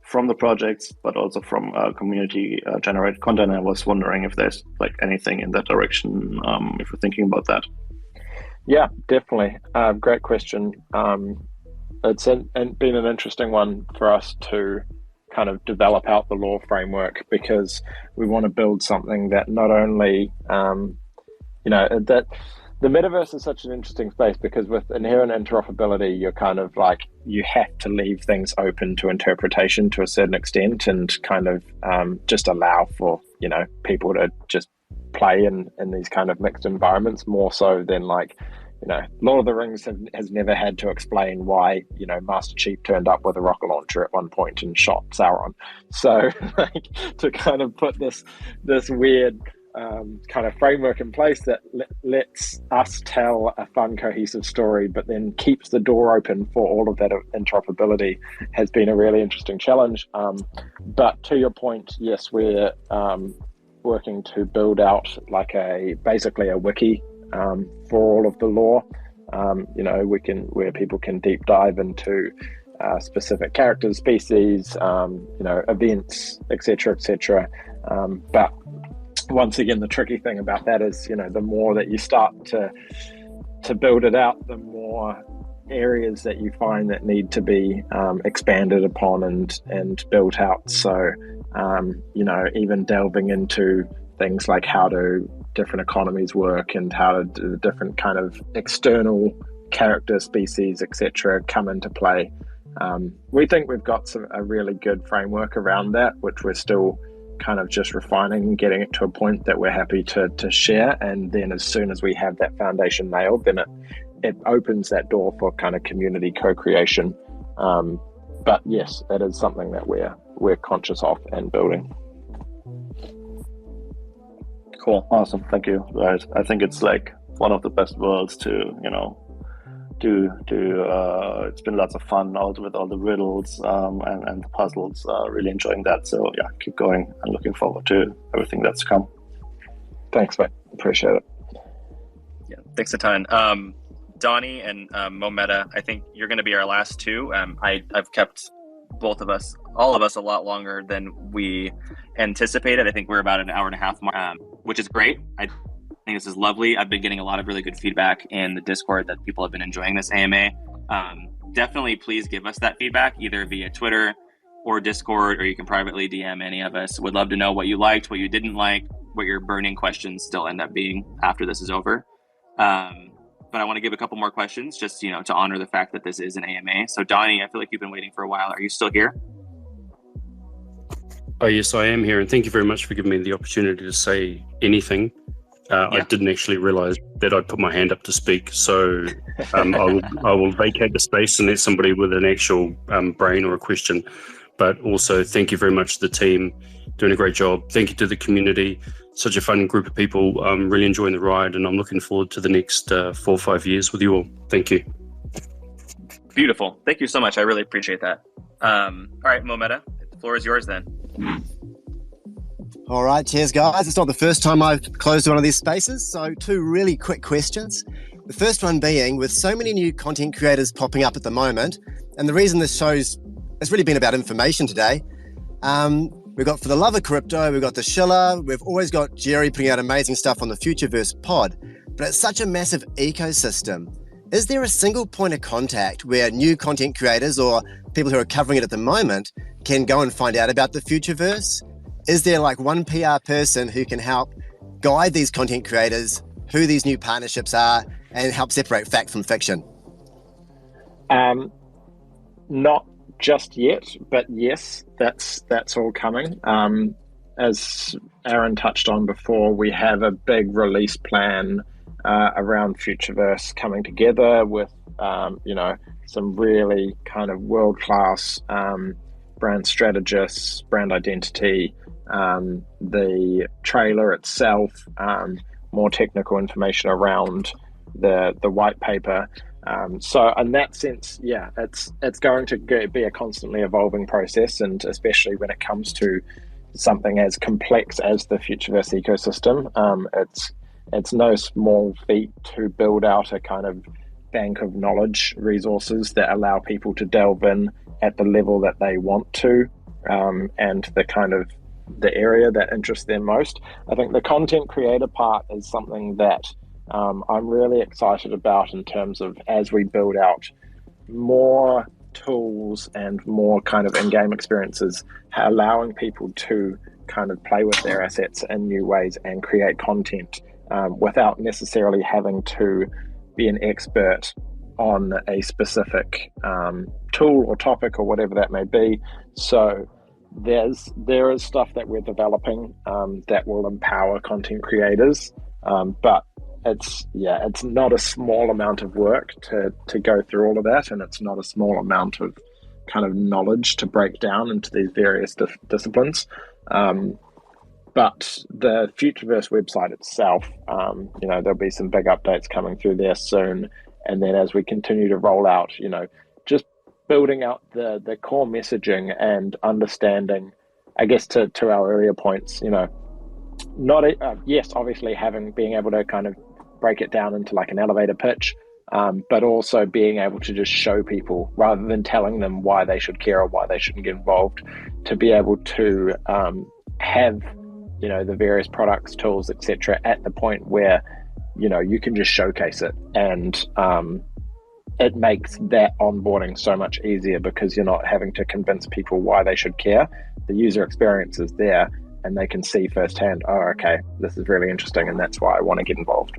from the projects, but also from community generated content. I was wondering if there's like anything in that direction, if you're thinking about that. Yeah, definitely. Great question. It's been an interesting one for us to kind of develop out the lore framework, because we want to build something that not only, that the metaverse is such an interesting space, because with inherent interoperability, you're kind of like, you have to leave things open to interpretation to a certain extent, and kind of just allow for, people to just play in these kind of mixed environments, more so than like, Lord of the Rings has never had to explain why, Master Chief turned up with a rocket launcher at one point and shot Sauron. So like, to kind of put this weird kind of framework in place that lets us tell a fun, cohesive story, but then keeps the door open for all of that interoperability, has been a really interesting challenge. But to your point, yes, we're working to build out like basically a wiki for all of the lore. Where people can deep dive into specific characters, species, events, etc. But once again, the tricky thing about that is, the more that you start to build it out, the more areas that you find that need to be expanded upon and built out. So, even delving into things like how do different economies work, and how do the different kind of external character species, etc., come into play. We think we've got a really good framework around that, which we're still kind of just refining and getting it to a point that we're happy to share. And then as soon as we have that foundation nailed, then it opens that door for kind of community co-creation. But yes, it is something that we're conscious of and building. Cool, awesome, thank you. Right, I think it's like one of the best worlds to do. It's been lots of fun also with all the riddles and the puzzles. Really enjoying that. So yeah, keep going and looking forward to everything that's come. Thanks, mate. Appreciate it. Yeah, thanks a ton. Donnie and Mometa, I think you're going to be our last two. I've kept all of us a lot longer than we anticipated. I think we're about an hour and a half, which is great. I think this is lovely. I've been getting a lot of really good feedback in the Discord that people have been enjoying this AMA. Definitely please give us that feedback either via Twitter or Discord, or you can privately DM any of us. Would love to know what you liked, what you didn't like, what your burning questions still end up being after this is over. But I want to give a couple more questions just, to honor the fact that this is an AMA. So Donnie, I feel like you've been waiting for a while. Are you still here? Oh, yes, I am here. And thank you very much for giving me the opportunity to say anything. I didn't actually realize that I'd put my hand up to speak. So I will vacate the space and let somebody with an actual brain or a question. But also thank you very much to the team, doing a great job. Thank you to the community. Such a fun group of people. I'm really enjoying the ride, and I'm looking forward to the next 4 or 5 years with you all. Thank you. Beautiful. Thank you so much. I really appreciate that. All right, Mometa, the floor is yours then. All right, cheers, guys. It's not the first time I've closed one of these spaces, so 2 really quick questions. The first one being, with so many new content creators popping up at the moment, and the reason this show's, it's really been about information today, we've got For the Love of Crypto, we've got the Schiller, we've always got Jerry putting out amazing stuff on the Futureverse pod, but it's such a massive ecosystem. Is there a single point of contact where new content creators or people who are covering it at the moment can go and find out about the Futureverse? Is there like one PR person who can help guide these content creators, who these new partnerships are, and help separate fact from fiction? Not just yet, but yes, that's all coming. as Aaron touched on before, we have a big release plan around Futureverse coming together with, some really kind of world-class brand strategists, brand identity, the trailer itself, more technical information around the white paper. So in that sense, yeah, it's going to be a constantly evolving process, and especially when it comes to something as complex as the Futureverse ecosystem, it's no small feat to build out a kind of bank of knowledge resources that allow people to delve in at the level that they want to, and the kind of the area that interests them most. I think the content creator part is something that I'm really excited about in terms of as we build out more tools and more kind of in-game experiences, allowing people to kind of play with their assets in new ways and create content without necessarily having to be an expert on a specific tool or topic or whatever that may be. So there is stuff that we're developing that will empower content creators, but it's not a small amount of work to go through all of that, and it's not a small amount of kind of knowledge to break down into these various disciplines. But the Futureverse website itself, there'll be some big updates coming through there soon. And then as we continue to roll out, just building out the core messaging and understanding, I guess to our earlier points, yes, obviously being able to kind of break it down into like an elevator pitch, but also being able to just show people rather than telling them why they should care or why they shouldn't get involved, to be able to have the various products, tools, etc. at the point where you can just showcase it, and it makes that onboarding so much easier because you're not having to convince people why they should care. The user experience is there and they can see firsthand, oh, okay, this is really interesting and that's why I want to get involved.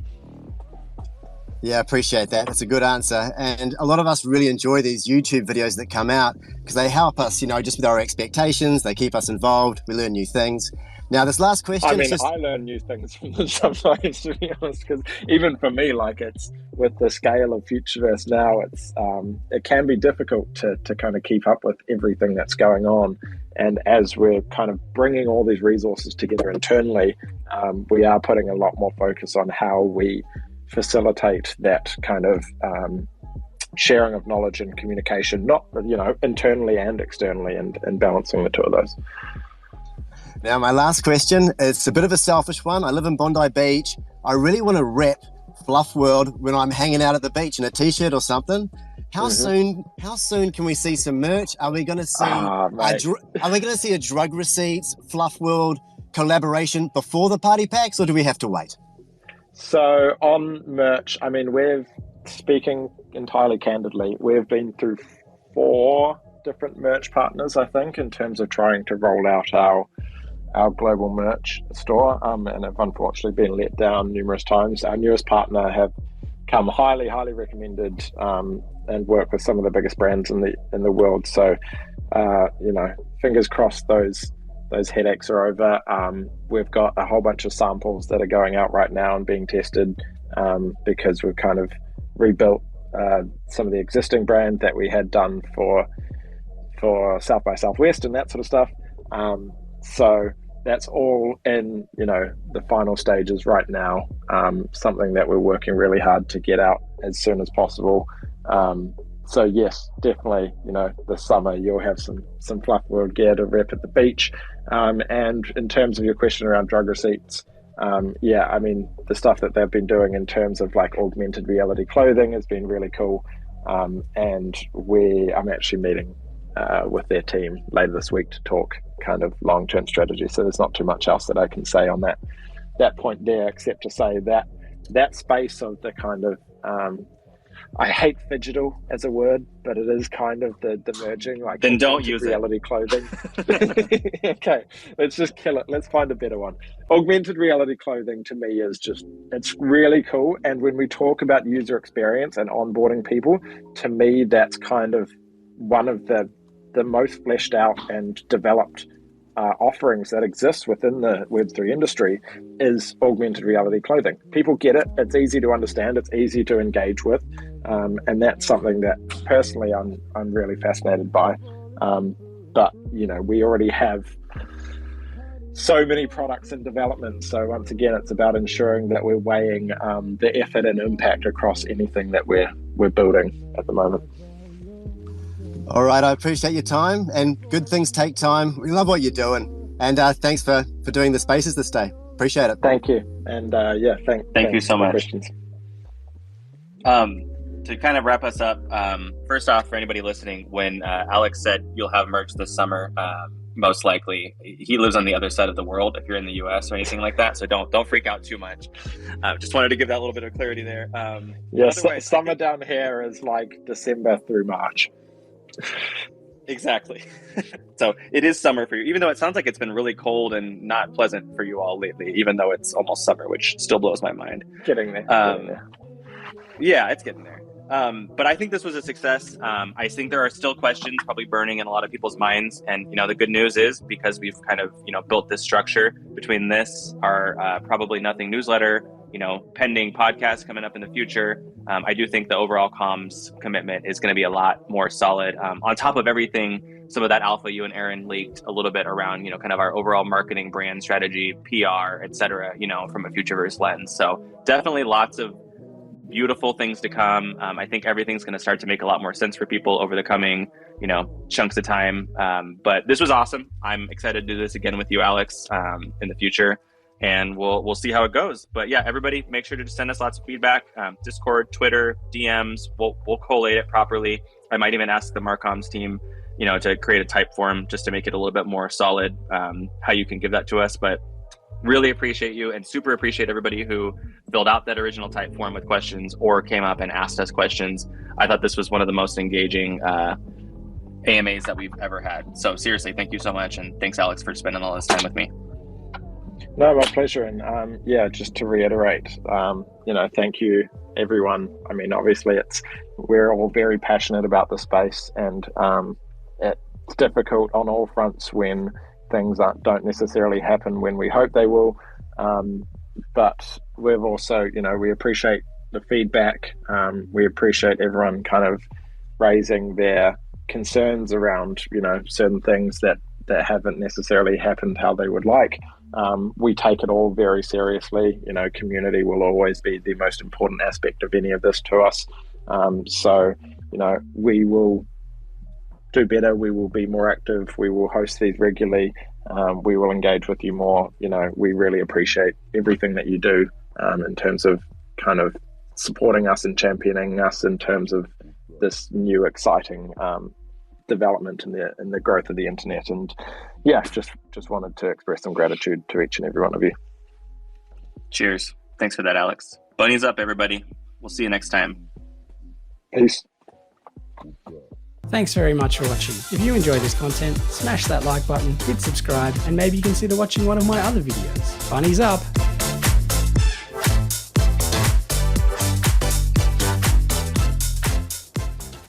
Yeah, I appreciate that. That's a good answer. And a lot of us really enjoy these YouTube videos that come out because they help us, just with our expectations. They keep us involved. We learn new things. Now, this last question... I learn new things from them sometimes, to be honest, because even for me, like, it's with the scale of Futureverse now, it can be difficult to kind of keep up with everything that's going on. And as we're kind of bringing all these resources together internally, we are putting a lot more focus on how we facilitate that kind of sharing of knowledge and communication, not internally and externally, and balancing the two of those. Now, my last question, it's a bit of a selfish one. I live in Bondi Beach. I really want to rep FLUF World when I'm hanging out at the beach in a t-shirt or something. How soon can we see some merch? Are we going to see are we going to see a drug receipts FLUF World collaboration before the party packs, or do we have to wait? So on merch, I mean, speaking entirely candidly, we've been through 4 different merch partners, I think, in terms of trying to roll out our global merch store, and have unfortunately been let down numerous times. Our newest partner have come highly recommended, and work with some of the biggest brands in the world. So, fingers crossed those headaches are over. We've got a whole bunch of samples that are going out right now and being tested, because we've kind of rebuilt some of the existing brand that we had done for South by Southwest and that sort of stuff. So that's all in, the final stages right now. Something that we're working really hard to get out as soon as possible. So yes, definitely, this summer you'll have some FLUF World gear to rep at the beach. And in terms of your question around drug receipts, I mean, the stuff that they've been doing in terms of like augmented reality clothing has been really cool. And I'm actually meeting with their team later this week to talk kind of long-term strategy. So there's not too much else that I can say on that point there, except to say that space of the kind of I hate digital as a word, but it is kind of the merging, like, then don't use reality clothing. Okay, let's just kill it. Let's find a better one. Augmented reality clothing to me is it's really cool. And when we talk about user experience and onboarding people, to me, that's kind of one of the most fleshed out and developed offerings that exist within the Web3 industry is augmented reality clothing. People get it. It's easy to understand. It's easy to engage with. And that's something that personally I'm really fascinated by. But, we already have so many products in development. So once again, it's about ensuring that we're weighing the effort and impact across anything that we're building at the moment. All right, I appreciate your time, and good things take time. We love what you're doing, and thanks for doing the spaces this day. Appreciate it. Thank you, and thank you so much. Questions. To kind of wrap us up, first off, for anybody listening, when Alex said you'll have merch this summer, most likely he lives on the other side of the world. If you're in the U.S. or anything like that, so don't freak out too much. Just wanted to give that little bit of clarity there. Summer down here is like December through March. Exactly. So it is summer for you, even though it sounds like it's been really cold and not pleasant for you all lately, even though it's almost summer, which still blows my mind. Getting there. Yeah, it's getting there. But I think this was a success. I think there are still questions probably burning in a lot of people's minds. And, the good news is, because we've kind of, built this structure between this, our Probably Nothing newsletter, pending podcast coming up in the future, I do think the overall comms commitment is going to be a lot more solid. On top of everything, some of that alpha you and Aaron leaked a little bit around, kind of our overall marketing, brand strategy, PR, et cetera, from a Futureverse lens. So definitely lots of beautiful things to come. I think everything's going to start to make a lot more sense for people over the coming, chunks of time. But this was awesome. I'm excited to do this again with you, Alex, in the future, and we'll see how it goes. But yeah, everybody, make sure to just send us lots of feedback. Discord, Twitter, DMs. We'll collate it properly. I might even ask the Marcoms team, to create a type form just to make it a little bit more solid, how you can give that to us. But really appreciate you, and super appreciate everybody who filled out that original type form with questions or came up and asked us questions. I thought this was one of the most engaging AMAs that we've ever had. So seriously, thank you so much. And thanks, Alex, for spending all this time with me. No, my pleasure. And just to reiterate, thank you, everyone. I mean, obviously we're all very passionate about the space, and it's difficult on all fronts when things don't necessarily happen when we hope they will. But we've also, we appreciate the feedback. We appreciate everyone kind of raising their concerns around, certain things that haven't necessarily happened how they would like. We take it all very seriously. Community will always be the most important aspect of any of this to us. So, we will do better. We will be more active. We will host these regularly. We will engage with you more. We really appreciate everything that you do in terms of kind of supporting us and championing us in terms of this new exciting development in the growth of the internet. And yeah, just wanted to express some gratitude to each and every one of you. Cheers. Thanks for that, Alex. Bunnies up, everybody. We'll see you next time. Peace. Thanks very much for watching. If you enjoy this content, smash that like button, hit subscribe, and maybe consider watching one of my other videos. Bunnies up!